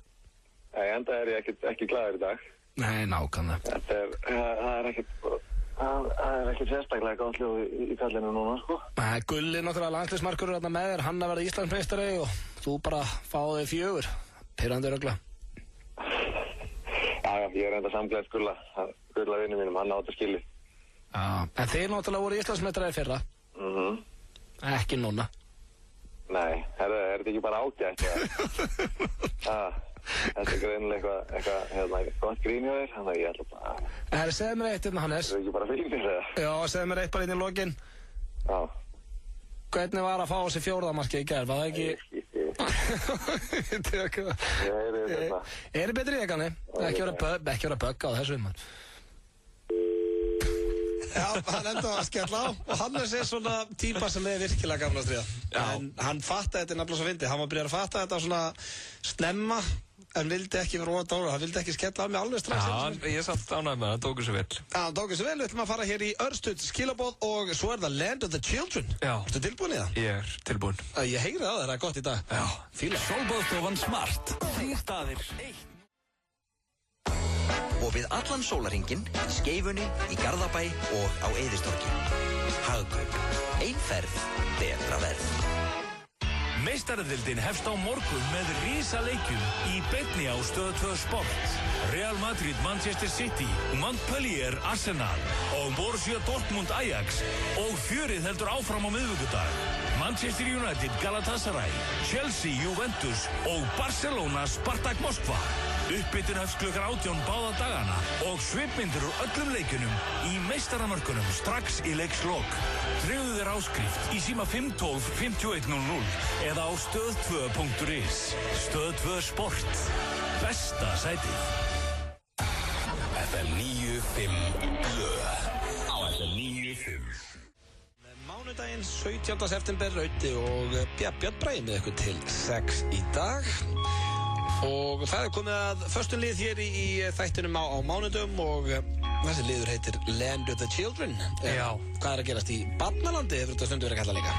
S7: Nei, enda er ég ekki glaður í dag.
S1: Nei, nákvæmlega.
S7: Það er ekkert sérstaklega gott hljóð í kallinu núna, sko.
S1: Nei, Gulli náttúrulega landsliðsmarkur þarna með þér, hann að verða Íslandsmeistari og þú bara fáði 4. Pirrandi rögla.
S7: Já, ég er enda samglæðt Gulla vinnu mínum, hann átti skilji.
S1: Já, en þeir náttúrulega voru Íslandsmeistari fyrra. Ekki núna.
S7: Nei, er þetta ekki bara ágætt? Þetta er greinilega eitthvað gott grín hjá þér, þannig að ég ætla bara...
S1: Segðu mér eitt hérna, Hannes.
S7: Það er ekki bara fíknir, eða? Já,
S1: segðu mér eitt bara inn í lokin.
S7: Já.
S1: Hvernig var að fá þessi 4. markið í gær? Var það ekki... Ég er betri í ekkanni. Ekki vera að bögga á þessu, mann. Já, hann enda að skella á og Hannes er svona típa sem er virkilega gamla stríða. En hann fattaði þetta nefnilega svo fyndi. Hann var byrjað að fatta þetta svona snemma en vildi ekki vera óvænt ára. Hann vildi ekki skella á mig alveg strax.
S2: Já, ég satt ánægð með það, tóku sér vel.
S1: Já, hann tóku sér vel. Við ætlum að fara hér í örstuð skilaboð og svo er það Land of the Children.
S2: Já.
S1: Ertu tilbúin í það?
S2: Ég er tilbúin.
S1: Ég heyri það er gott í dag.
S2: Já.
S1: Fíla.
S6: Sólbaðstofan Smart. 3 staðir.
S8: Og við allan sólarhringinn, í Skeifunni, í Garðabæ og á Eiðistorgi. Hagkaup. Einferð, betra verð.
S6: Meistaradeildin hefst á morgun með risaleikjum í beinni á Stöð 2 Sport. Real Madrid, Manchester City, Montpellier, Arsenal og Borussia Dortmund Ajax og fjörið heldur áfram á miðvikudag. Manchester United, Galatasaray, Chelsea, Juventus og Barcelona, Spartak Moskva. Uppbytun hefst klukkan 18 báða dagana og svipmyndir úr öllum leikjunum í meistaramörkunum strax í leikslok. Tryggðu þér áskrift í síma 512 5100 eða á stöð2.is. Stöð 2 Sport. Besta sætið.
S3: FM 95 Blö. Á FM 95.
S1: Mánudaginn 17. september Rauti og Björn Bragi með ykkur til 6 í dag. Og það er komið að föstum lið hér í þættinum á mánudum og þessi liður heitir Land of the Children.
S2: Já.
S1: Hvað er að gerast í Barnalandi, hefur þetta stundu verið að kalla líka?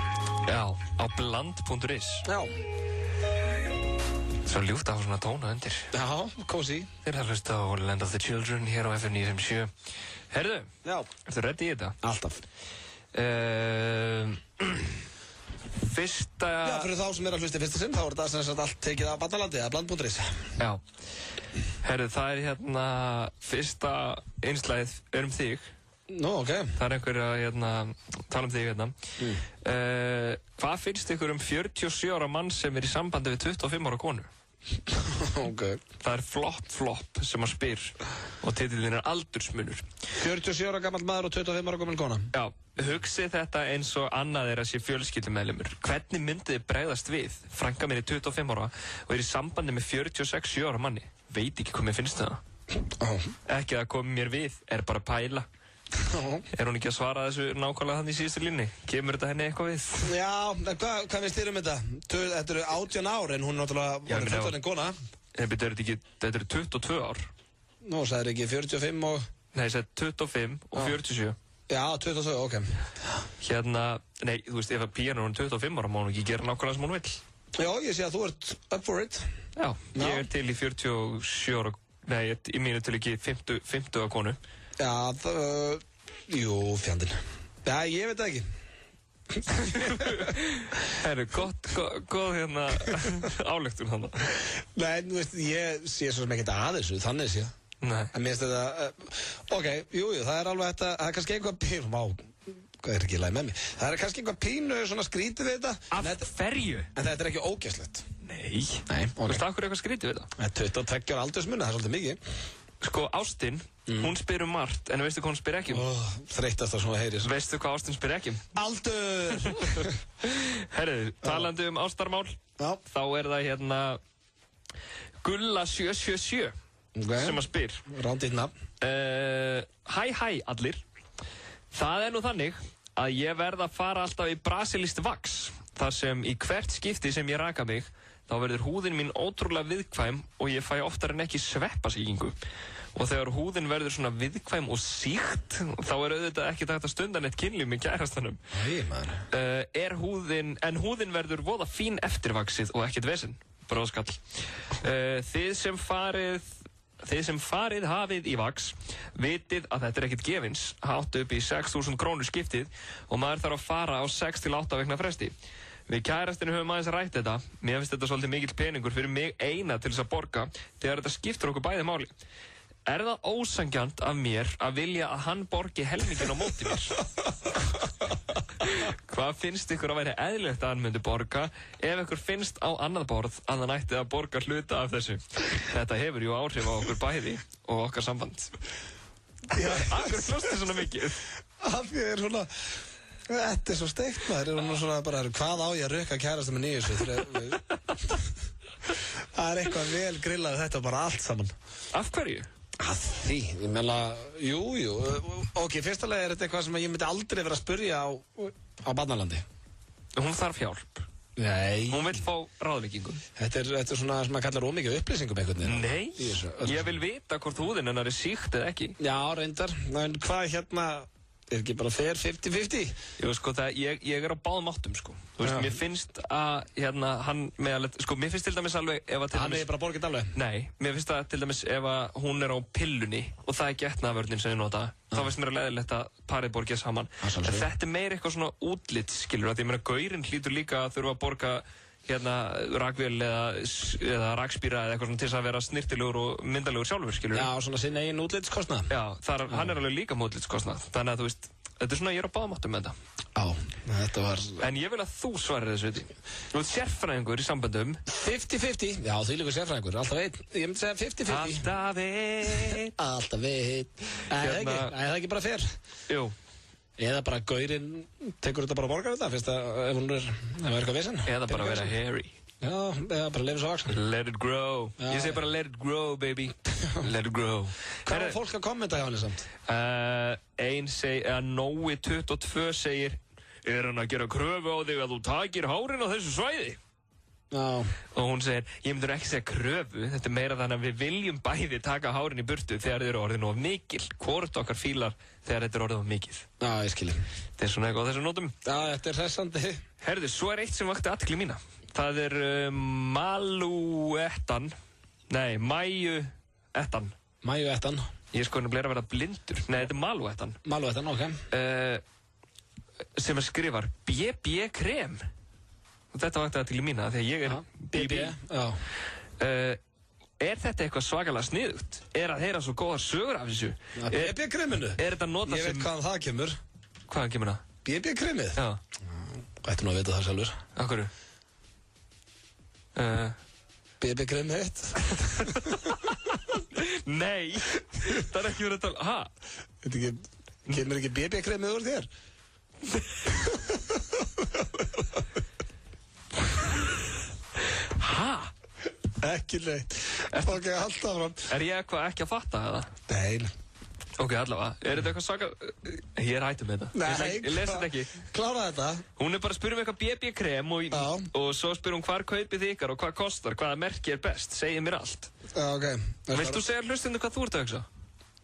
S2: Já, á bland.is.
S1: Já.
S2: Svo ljúft að hafa svona tóna undir.
S1: Já, kósi.
S2: Þeir það hlusta á Land of the Children hér á FM 957. Herðu, ertu ready í þetta?
S1: Alltaf.
S2: Fyrsta...
S1: Já, fyrir þá sem er að hlusta í fyrsta sinn, þá er þetta sem sagt allt tekið af Barnalandi, eða bland.is.
S2: Já. Herðu, það er hérna fyrsta einslæðið þig.
S1: Nú, ok.
S2: Það er einhver að tala þig hérna. Hvað finnst ykkur 47 ára mann sem er í sambandi við 25 ára konu?
S1: Ok.
S2: Það flop sem að spyr og titillinn aldursmunur.
S1: 47 ára gamall maður og 25 ára gamall kona.
S2: Já, hugsið þetta eins og annað sé fjölskyldumeðlimur. Hvernig myndið þið bregðast við? Frænka mín 25 ára og í sambandi með 46 ára manni. Veit ekki hvað mér finnst það. Ekki að koma mér við, bara pæla. Hún ekki að svara þessu nákvæmlega þannig í síðustu línni? Kemur þetta henni eitthvað við?
S1: Já, hvað finnst þér þetta? Þetta eru 18 ár en hún náttúrulega fullorðin kona.
S2: Þetta eru 22 ár.
S1: Nú, sagðir ekki 45 og...
S2: Nei, ég sagði 25 og 47.
S1: Já, 22, ok.
S2: Nei, þú veist, ef að pían er 25 ára má hún ekki gera nákvæmlega sem hún vill.
S1: Já, ég sé að þú ert up for it.
S2: Já, ég til í 47 ára, nei, ég mínu til ekki 50 ára konu.
S1: Já, jú, fjandinn. Já, ég veit það ekki.
S2: Herru, góð álöktun hann.
S1: Nei, þú veist, ég sé svo sem ekkert að þessu, þannig sé.
S2: Nei.
S1: En mér finnst þetta, ok, jú, það er alveg þetta, það er kannski einhvað pínu, hvað er ekki í lagi með mig? Það er kannski einhvað pínu svona skrítið við þetta.
S2: Af hverju?
S1: En þetta er ekki ógeðslegt.
S2: Nei,
S1: ok.
S2: Þú veist, af hverju eitthvað skrítið við þetta?
S1: 22 ára aldursmunur, það er svolítið mikið.
S2: Sko, Ástin, hún spyr margt, en veistu hvað hún spyr ekki?
S1: Þreytast það svona heyrir.
S2: Veistu hvað Ástin spyr ekki?
S1: Aldur!
S2: Herru, talandi ástarmál, þá er það Gulla 777 sem að spyr.
S1: Rándýtt nafn.
S2: Hæ allir. Það er nú þannig að ég verð að fara alltaf í brasilískt vax, þar sem í hvert skipti sem ég raka mig, þá verður húðin mín ótrúlega viðkvæm og ég fæ oftar en ekki sveppasýkingu. Og þegar húðin verður svona viðkvæm og sýkt, þá er auðvitað ekki hægt að stunda neitt kynlíf með kærastanum. En húðin verður voða fín eftirvaxið og ekkert vesen. Bróðskall. Þið sem farið hafið í vax, vitið að þetta er ekkert gefins, háttu upp í 6.000 krónur skiptið og maður þarf að fara á 6 til 8 vikna fresti. Við kærastinu höfum aðeins rætt þetta. Mér finnst þetta svolítið mikill peningur fyrir mig eina til þess að borga þegar þetta skiptir okkur bæði máli. Er það ósanngjarnt af mér að vilja að hann borgi helminginn á móti mér? Hvað finnst ykkur að væri eðlilegt að hann myndi borga ef ykkur finnst á annað borð að hann ætti að borga hluta af þessu? Þetta hefur jú áhrif á okkur bæði og okkar samband. Af hverju hljóstu svona mikið?
S1: Af því er svona... Þetta er svo steikt maður, svona bara, hvað á ég að rukka kærasta með nýjus? Það er eitthvað vel grillað þetta bara allt saman.
S2: Af hverju?
S1: Að því, ég meina, jú. Ok, fyrstulega er þetta eitthvað sem ég myndi aldrei vera að spyrja á barnalandi.
S2: Hún þarf hjálp.
S1: Nei.
S2: Hún vill fá ráðvíkingu.
S1: Þetta er svona sem maður kallar ómikið upplýsingum einhvern veginn.
S2: Nei, ég vil vita hvort húðin hennar er sýkt eða ekki.
S1: Já, reyndar, en hvað er ekki bara fair 50-50?
S2: Jú, sko, ég er á báðum áttum, sko. Þú veist, mér finnst að, hann mér finnst til dæmis alveg ef að til dæmis...
S1: Hann er bara borgið alveg?
S2: Nei, mér finnst að til dæmis ef að hún er á pillunni og það er getnaðvörnin sem ég nota, þá finnst mér að leiðilegt að parið borgið saman. En þetta er meira eitthvað svona útlit, skilur, að ég meina, gaurinn hlýtur líka að þurfa að borga rakvél eða rakspýra eða eitthvað svona til þess að vera snirtilegur og myndalegur sjálfur, skilur.
S1: Já, svona sinn eigin útlitskostnað.
S2: Já, hann er alveg líka með útlitskostnað. Þannig að þú veist, þetta er svona, ég er á báðum áttum með þetta.
S1: Já, þetta var...
S2: En ég vil að þú svarir þessu, veit. Þú ert sérfræðingur í samböndum.
S1: 50-50, já, þú líka sérfræðingur, alltaf einn. Ég myndi segja 50-50. Alltaf einn. Það er ekki bara fair.
S2: Jú.
S1: Eða bara gaurinn tekur þetta bara að borga þetta, finnst það ef hún er eitthvað vesen.
S2: Eða bara vera hairy.
S1: Já, eða bara lifa svo vaksan.
S2: Let it grow. Ég segi bara let it grow, baby. Let it grow.
S1: Hvað er fólk að kommenta hjá henni samt?
S2: Nói 22 segir, er hann að gera kröfu á þig að þú takir hárin á þessu svæði?
S1: Já.
S2: Og hún segir, ég myndur ekki segja kröfu, þetta er meira þannig að við viljum bæði taka hárin í burtu þegar þið eru orðin of mikil. Hvort okkar fílar þegar þetta er orðin of mikil.
S1: Já, ég skilji.
S2: Þetta er svona eitthvað á þessum nótum.
S1: Já, þetta er hressandi.
S2: Herðu, svo er eitt sem vakti athygli mína. Það er Maluettan. Nei, Mæjuettan.
S1: Mæjuettan.
S2: Ég er sko að vera blindur. Nei, þetta er Maluettan.
S1: Maluettan, ok.
S2: Sem skrifar BB-krem. Og þetta vakti athygli mína þegar ég er
S1: BB. Já.
S2: Er þetta eitthvað svakalega sniðugt? Er að heyra svo góðar sögur af þessu?
S1: BB-kreminu?
S2: Er þetta notað sem...
S1: Ég veit hvaðan það kemur.
S2: Hvaðan kemur það?
S1: BB-kremið?
S2: Já.
S1: Ætti nú að vita það sjálfur.
S2: Af hverju?
S1: BB-kremið þitt.
S2: Nei, það er ekki verið að tala.
S1: Kemur ekki BB-kremið úr þér? Ekki neitt. Ok, halda fram.
S2: Er ég eitthvað ekki að fatta það?
S1: Nei.
S2: Ok, allavega. Er þetta eitthvað svaka... Ég er hættur með þetta.
S1: Nei,
S2: ég les þetta ekki.
S1: Klára þetta.
S2: Hún er bara að spyrja um eitthvað BB-krem og svo spyr hún hvar kaupið þið ykkar og hvað kostar, hvaða merki er best. Segið mér allt.
S1: Já, ok.
S2: Vilt þú segja hlustinu hvað þú ert að hugsa?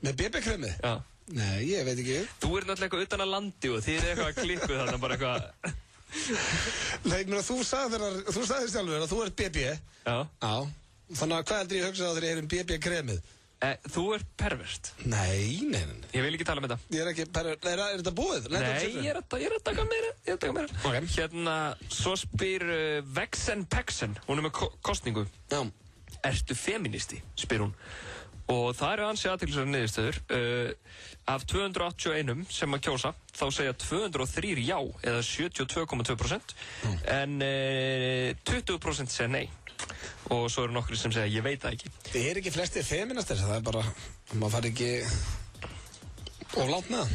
S1: Með BB-kremið?
S2: Já.
S1: Nei, ég veit ekki.
S2: Þú ert náttúrulega eitthvað utan að landi og þið er eitthvað að klippu þarna bara eitthvað...
S1: Nei, ég meina, þú sagði sjálfur að þú ert BB.
S2: Já.
S1: Já. Þannig að hvað heldur ég að hugsa á þegar ég um BB-kremið?
S2: Þú ert pervert.
S1: Nei.
S2: Ég vil ekki tala um þetta.
S1: Ég er ekki pervert. Er þetta búið?
S2: Nei, ég er að taka meira.
S1: Ok.
S2: Hérna, svo spyr Vexen Pexen. Hún er með kostningu.
S1: Já.
S2: Ertu feministi? Spyr hún. Og það eru ansi athyglisverðar niðurstöður. Af 281 sem að kjósa, þá segja 203 já, eða 72,2%, en 20% segja nei. Og svo eru nokkri sem segja, ég veit það ekki.
S1: Það er ekki flestir feministar, það er bara, maður fari ekki of langt með það.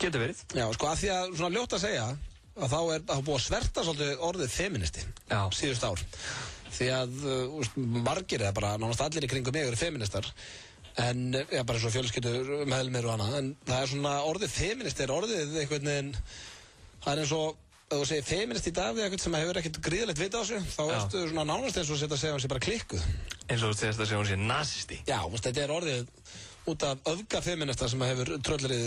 S2: Getur verið.
S1: Já, sko, af því að svona ljótt að segja, að þá er búið að sverta svolítið orðið feministi síðust ár. Því að margir eða bara nánast allir í kringum mig eru feministar, en bara eins og fjölskyldur meðlumir og annað, en það er svona orðið feminist er orðið einhvern veginn, það er eins og ef þú segir feminist í dag við eitthvað sem hefur ekkert gríðalegt vita á sig, þá ertu svona nánast eins og setja að segja hún sé bara klikkuð.
S2: Eins og setja að segja hún sé nazisti.
S1: Já, þetta er orðið út af öfgafeminista sem hefur tröllrið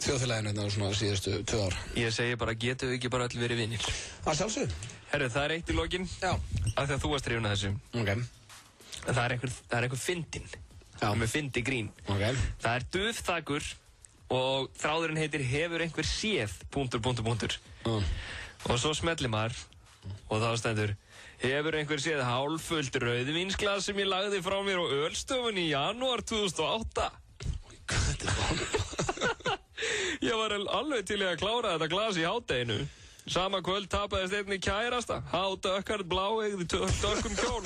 S1: þjóðfélaginu svona síðustu 2 ár.
S2: Ég segi bara, getum við ekki bara öll verið vinir?
S1: Að sjálfsögðu.
S2: Herru, það er eitt í lokin.
S1: Já.
S2: Af því að þú varst hrifin af þessu.
S1: Ok.
S2: Það er einhver fyndinn. Já. Með fyndi grín.
S1: Ok.
S2: Það er dufþakur og þráðurinn heitir hefur einhver séð ... Og svo smellir maður og þá stendur hefur einhver séð hálffullt rauðvínsglas sem ég lagði frá mér á ölstofunni í janúar 2008. Ég var alveg til að klára þetta glas í hádeginu. Sama kvöld tapaðist einni kærasta, hádökkart bláeygð í dökkum kjól.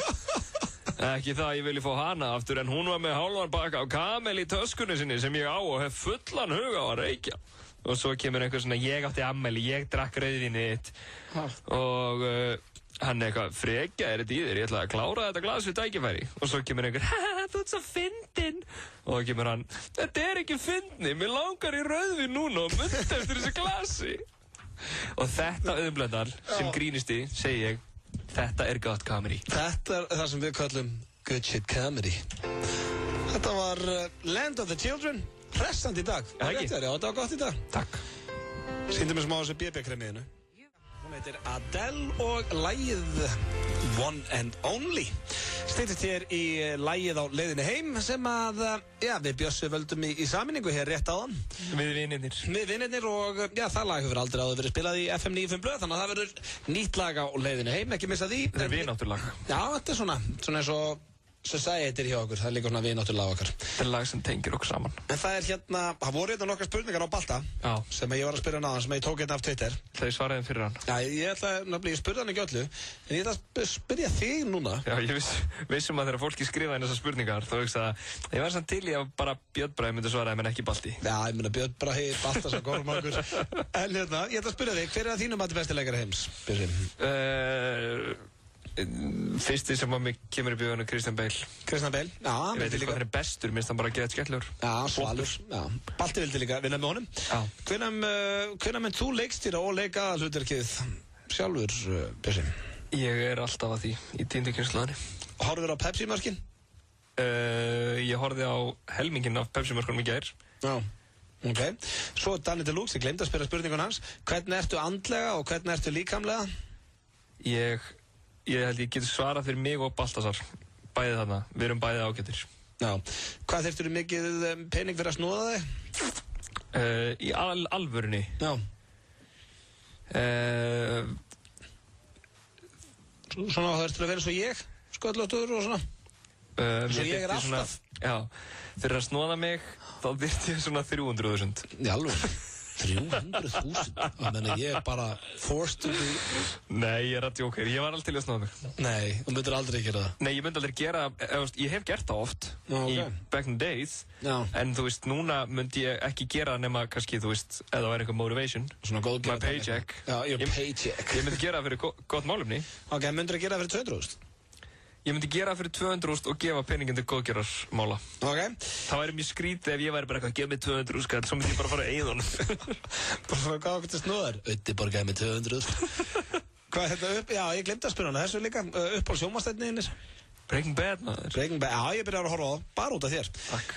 S2: Ekki það ég vilji fá hana aftur en hún var með hálfan baka af kamel í töskunni sinni sem ég á og hef fullan hug á að reykja. Og svo kemur einhver svona, ég átti ammæli, ég drakk rauðvínið þitt. Og hann er eitthvað, frekja er þetta í þér, ég ætla að klára þetta glas við tækifæri. Og svo kemur einhver, haha, þú ert svo fyndinn. Og þá kemur hann, þetta er ekki fyndni, mér langar í rauðvín núna og mynd eftir þessu glasi. Og þetta auðblendar sem grínisti, segi ég, þetta er gott comedy.
S1: Þetta er það sem við kallum good shit comedy. Þetta var Land of the Children. Hressandi í dag.
S2: Það ekki?
S1: Já, þetta var gott í dag.
S2: Takk.
S1: Sýndum við smá þessu BB-kremiðinu. Hún heitir Adele og lagið One and Only. Steytist hér í lagið á leiðinni heim sem að, við Bjössi völdum í sammenningu hér rétt áðan.
S2: Við vinirnir
S1: og það lag hefur aldrei áður verið spilað í FM 95 Blöð, þannig að það verður nýtt lag á leiðinni heim, ekki missa því.
S2: Þetta er vináttulag.
S1: Já, þetta er svona eins og Society hjá okkur, það er líka svona vináttulag okkar.
S2: Þetta er lag sem tengir okkur saman.
S1: En það er það voru nokkar spurningar á Balta sem ég var að spyrja náðan, sem ég tók af Twitter.
S2: Það ég svaraði fyrir hann.
S1: Já, ég spurði hann ekki öllu, en ég ætla að spyrja þig núna.
S2: Já, ég vissum að þegar fólki skrifaði þessar spurningar, þá hugsa að ég var samt til í að bara Björn Bragi myndi svaraði, menn ekki Balti.
S1: Já, ég meina Björn Bragi, Baltasar Kormákur. En ég ætla að spyrja þig, hver er þínum mati besti leikari heims, Björn?
S2: Fyrsti sem að mig kemur í bjöðunum Christian Bale.
S1: Christian Bale, já.
S2: Ég veit ekki hvað hann er bestur, minnst hann bara að geta skellur.
S1: Já, svalur, já. Balti vildi líka vinna með honum.
S2: Já.
S1: Hvenær mynd þú leikstýra og leika hlutverkið sjálfur, Bjössi?
S2: Ég er alltaf að því, í 10. kynslóðinni.
S1: Horfður á Pepsi-mörkin?
S2: Ég horfði á helminginn af Pepsi-mörkunum í gær.
S1: Já, ok. Svo Danny Deluxe, ég glemdi að spyrja spurningun hans. Hvernig ertu andlega og hvernig ertu líkamlega?
S2: Ég held ég getur svarað fyrir mig og Baltasar. Bæði þarna. Við erum bæði ágættir.
S1: Já. Hvað þurftur mikið pening fyrir að snúða þig?
S2: Í alvörunni.
S1: Já. Svona þurftur að vera svo ég? Sköllóttur og svona? Svo ég alltaf?
S2: Já. Fyrir að snúða mig, þá þyrfti ég svona 300.000.
S1: Í alvöru? 300.000? Þannig að ég er bara forced to be...
S2: Nei, ég er að djóka. Ég var aldrei til að snáða mig.
S1: Nei, þú myndir aldrei gera það?
S2: Nei, ég myndi aldrei gera... Ég hef gert það oft í back in the days.
S1: Já.
S2: En þú veist, núna myndi ég ekki gera nema kannski, þú veist, eða það væri eitthvað motivation.
S1: Svona góð
S2: my paycheck.
S1: Já, your paycheck.
S2: Ég myndi gera það fyrir gott málefni.
S1: Ok, myndir að gera það fyrir 200.000?
S2: Ég myndi gera það fyrir 200.000 og gefa peningin til góðgerðarmála.
S1: Ok.
S2: Það væri mjög skrítið ef ég væri bara eitthvað, gef mig 200 skall, svo myndi ég bara fara að eyða honum.
S1: Bara svona hvað okkur til snúðar? Öddi borgaði mig 200. Hvað er þetta upp? Já, ég glemdi að spyrja hana þessu líka. Upp á sjónvarpsstætninni.
S2: Breaking Bad, maður.
S1: Breaking Bad, já, ég byrjar að horfa á það. Bara út af þér.
S2: Takk.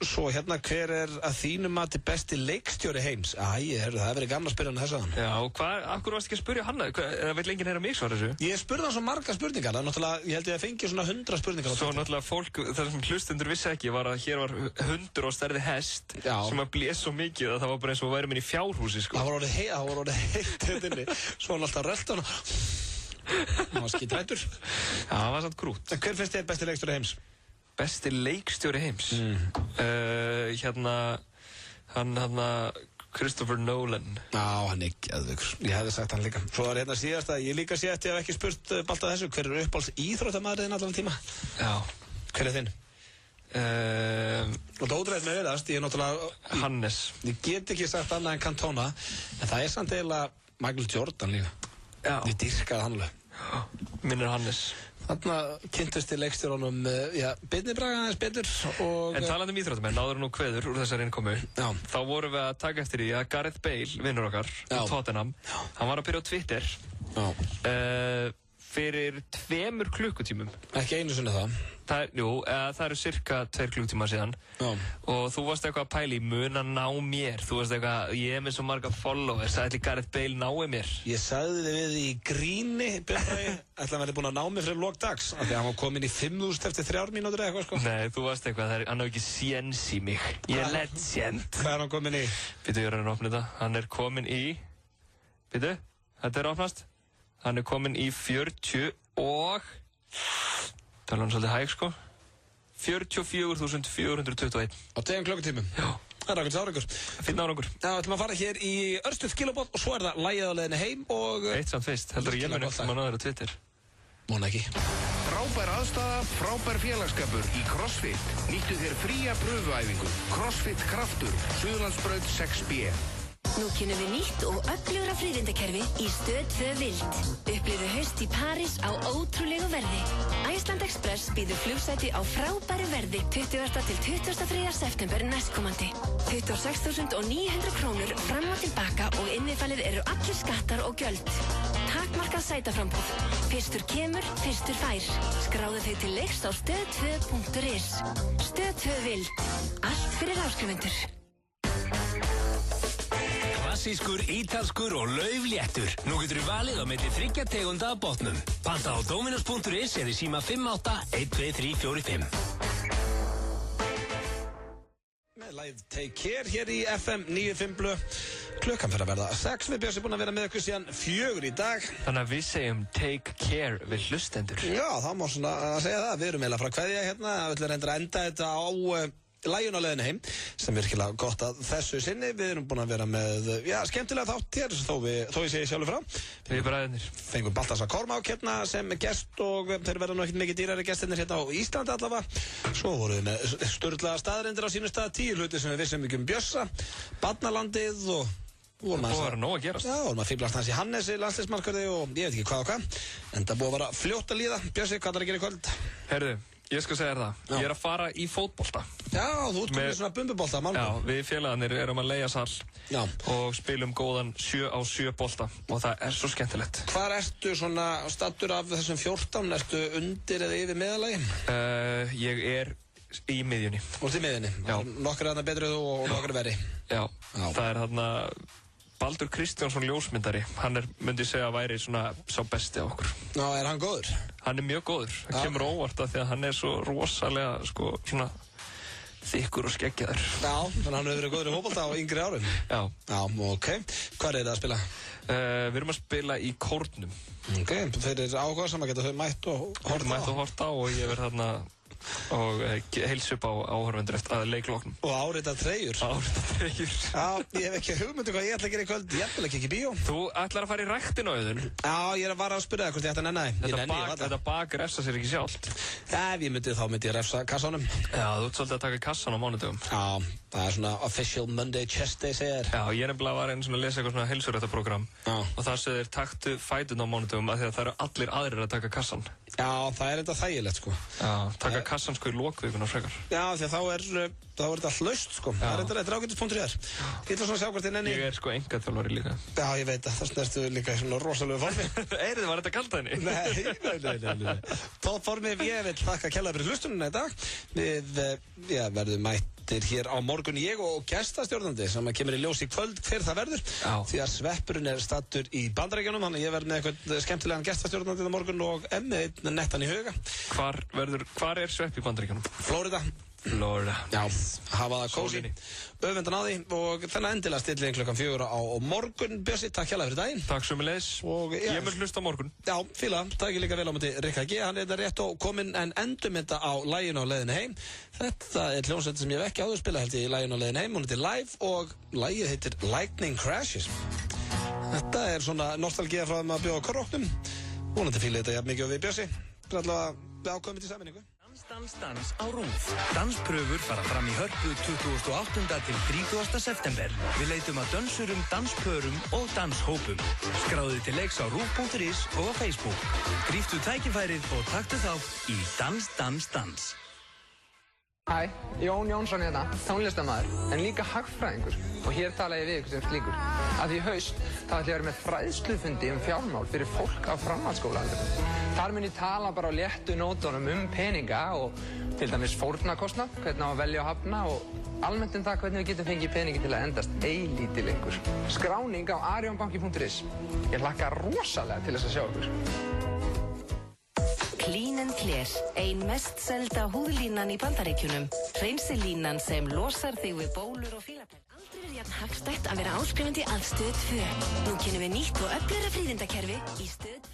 S1: Svo hérna, hver er að þínum mati besti leikstjóri heims? Æ, það hefur verið gaman að spyrja hann þess að hann.
S2: Já, og akkur varst ekki að spyrja hann? Það veit lengið heyra mig svara þessu.
S1: Ég spurði hann svo marga spurningar, það er náttúrulega, ég held ég að fengi svona 100 spurningar.
S2: Svo náttúrulega fólk, það sem hlustendur vissi ekki var að hér var hundur á stærði hest sem að blés svo mikið að það var bara eins og væri minn í fjárhúsi, sko.
S1: Það var orðið heitt inni, svo hann alltaf röllt hann. Það var skítrættur.
S2: Já, það var samt grút.
S1: Hver finnst þér besti leikstjóri heims?
S2: Besti leikstjóri heims? Christopher Nolan.
S1: Já, hann er geðveikur. Ég hefði sagt hann líka. Svo var hérna síðast að ég líka sé eftir að ég hef ekki spurt Balta þessu. Hver er uppáhalds íþróttamaðurinn allan tíma?
S2: Já.
S1: Hver er þinn? Og það ótrúlega með verðast, ég er náttúrulega...
S2: Hannes.
S1: Ég get ekki sagt annað en Cantona, en það er samt eiginlega Michael Jordan líka.
S2: Já.
S1: Ég dýrkaði hann alveg.
S2: Minn er Hannes.
S1: Þarna kynntust til leikstjórunum, Birnir Braga aðeins betur og...
S2: En talandi íþróttamenn, áður nú kveður úr þessari innkomu, þá vorum við að taka eftir því að Gareth Bale, vinnur okkar, í Tottenham, hann var að byrja á Twitter fyrir 2 klukkutímum.
S1: Ekki einu sinni það?
S2: Það eru cirka 2 klukkutíma síðan. Og þú varst eitthvað að pæla í mun að ná mér. Þú varst eitthvað, ég er með svo marga followers, ætli Gareth Bale nái mér.
S1: Ég sagði þið við í gríni, Björnvægi, ætli hann verði búinn að ná mér fyrir lok dags. Af því að hann var komin í 5.000 eftir 3 mínútur eða eitthvað, sko.
S2: Nei, þú varst eitthvað, hann hefur ekki séns í mig. Ég er legend.
S1: Hvað er hann komin í?
S2: Býtu, ég er að opna þetta. Hann er komin í... Býtu, þetta er opnast. Hann er komin í 40 og... Tala hann svolítið hæg, sko. 44.421.
S1: Á 2 klukkutímum?
S2: Já.
S1: Það er ákveðs árangur.
S2: Finn árangur.
S1: Já, við ætlum að fara hér í örstuð kilobot og svo er það lagið á leiðinni heim og...
S2: Eitt samt fyrst. Heldur ég muni eftir maður náður á Twitter.
S1: Móna ekki.
S9: Frábær aðstaða, frábær félagskapur í CrossFit. Nýttu þér fría pröfuæfingu. CrossFit Kraftur, Suðurlandsbraut 6B.
S10: Nú kynum við nýtt og öflugra fríðindakerfi í stöð 2 Vild. Upplifðu haust í París á ótrúlegu verði. Iceland Express býður flugsæti á frábæru verði 20. til 23. september næstkomandi. 26.900 krónur fram og tilbaka og innifalið eru allir skattar og gjöld. Takmarkað sætaframbúð. Fyrstur kemur, fyrstur fær. Skráðu þig til leiks á stöð2.is. Stöð 2 Vild. Allt fyrir áskrifendur.
S6: Klassískur, ítalskur og laufléttur. Nú getur þú valið á milli 3 tegunda af botnum. Panta á dominos.is eða síma 58-12345.
S1: Með lagið Take Care hér í FM 95 Blu. Klukkan fyrir að verða 6. Við Björns er búin að vera með okkur síðan 4 í dag.
S2: Þannig að við segjum Take Care við hlustendur.
S1: Já, það má svona að segja það. Við erum eiginlega frá kveðja hérna. Við ætlum reyndar að enda þetta á... lægin á leiðinni heim, sem er virkilega gott að þessu sinni. Við erum búin að vera með, skemmtilega þátt hér, þó ég segi sjálfur frá.
S2: Við bræðinir.
S1: Fengum Baltasar Kormák hérna sem gest og þeir verða nú ekkert mikið dýrari gestinir hérna á Íslandi allavega. Svo vorum við með sturlaða staðarindir á sínum stað, 10 hluti sem við vissum ekki Bjössa, Barnalandið og...
S2: Það búið að vera nóg að gerast.
S1: Já, vorum að fýblast hans í Hannesi, landsliðsmarkverði og ég veit ekki hvað og hvað. En það búið að vera fljótt að líða. Bjössi, hvað er að gera í kvöld?
S2: Herðu, ég skal segja þér það. Já. Ég er að fara í fótbolta.
S1: Já, þú ert komið svona bumbubolta á málum.
S2: Já, við félagarnir erum að leigja sal og spilum góðan 7-á-7 bolta og það er svo skemmtilegt.
S1: Hvar ertu svona stattur af þessum 14? Ertu undir eða yfir meðalagi?
S2: Ég er í miðjunni.
S1: Þú ert í miðjunni? Já. Nokkur er þarna betri þú og nokkur er verri?
S2: Já, það er þarna... Baldur Kristjánsson ljósmyndari, hann myndi ég segja að væri svona sá besti á okkur.
S1: Já, er hann góður?
S2: Hann er mjög góður, hann kemur óvart af því að hann er svo rosalega, sko, svona þykkur og skeggjaður.
S1: Já, þannig að hann hefur verið góður í fótbolta á yngri árum.
S2: Já.
S1: Já, ok. Hvar er það að spila?
S2: Við erum að spila í Kórnum.
S1: Ok, þeir eru áhuga sem að geta þau mætt og horta á.
S2: Mætt og horta á og ég verð þarna Og heilsu upp á áhorfendur eftir að leikloknum.
S1: Og áritað treyjur. Já, ég hef ekki hugmyndu hvað ég ætla að gera í kvöld. Ég ætla ekki í bíó.
S2: Þú ætlar að fara í ræktina, Auðun.
S1: Já, ég var að spyrja það hvort ég ætla að nenni.
S2: Þetta bak refsa sér ekki sjálft.
S1: Ef ég myndi ég refsa kassanum.
S2: Já, þú ert svolítið að taka kassan á mánudögum.
S1: Já, það er svona official Monday chest day segir.
S2: Já, ég nefnilega var einu svona að lesa eitthvað svona heilsurættaprógram. Og það segir taktu fætun á mánudögum af því að það eru allir aðrir að taka kassan.
S1: Já, það er þetta þægilegt sko.
S2: Já, taka kassan sko í lokvíkuna frekar.
S1: Já, því að þá er þetta hlaust sko. Það er ágætis.ri þar. Ég ætla svona að sjá hvort þið nenni.
S2: Ég er sko engaþjálfari líka.
S1: Já, ég veit það. Það snertu líka í svona rosalegu formi.
S2: Eyrið, var þetta kalt að henni?
S1: Nei. Toppformi, ég vil þakka kærlega fyrir hlustununa í dag. Við verðum mættir hér á morgun ég og gestastjórnandi sem kemur í ljós í kvöld hver það verður. Því að Sveppurinn er stattur í Bandaríkjunum, þannig ég verð með eitthvað skemmtilegan gestastjórnandi á morgun og með nettan í huga.
S2: Hvar er Svepp í Bandaríkjunum?
S1: Florida. Já, hafa það kósi. Öfundan á því og þennan endilega stillið klukkan 4 á morgun. Bjössi, takk hérlega fyrir daginn.
S2: Takk sömuleiðis. Ég mun hlusta á morgun.
S1: Já, fíla, takk líka vel á móti Rikka G. Hann er þetta rétt og kominn en endum þetta á læginu á leiðinu heim. Þetta er hljómsveit sem ég hef ekki áður spilað held ég í læginu á leiðinu heim. Hún heitir Live og lægið heitir Lightning Crashes. Þetta er svona nostalgía frá þeim að bjóða korróknum. Vonandi fílið þetta jafn mikið og við Bjössi. Það er allavega ákveðum til sammenningu.
S6: Dans á RÚV. Danspröfur fara fram í Hörpu 28. til 30. september. Við leitum að dönsurum, danspörum og danshópum. Skráðu til leiks á RÚV.is og á Facebook. Gríftu tækifærið og taktu þátt í Dans.
S11: Hæ, Jón Jónsson hérna, tónlistarmaður, en líka hagfræðingur og hér tala ég við ykkur sem slíkur. Að því í haust þá ætla ég að vera með fræðslufundi fjármál fyrir fólk á framhaldsskólaaldri. Þar mun ég tala bara á léttu nótunum peninga og til dæmis fórnarkostnað, hvernig á að velja og hafna og almennt það hvernig við getum fengið peningi til að endast eilítið lengur. Skráning á arionbanki.is. Ég hlakka rosalega til þess að sjá ykkur.
S5: Clean & Clear, ein mest selda húðlínan í Bandaríkjunum. Hreinsilínan sem losar þig við bólur og fílapenn.
S10: Aldrei er jafn hagstætt að vera áskrifandi að Stöð 2. Nú kynnum við nýtt og öflugra fríðindakerfi í Stöð 2.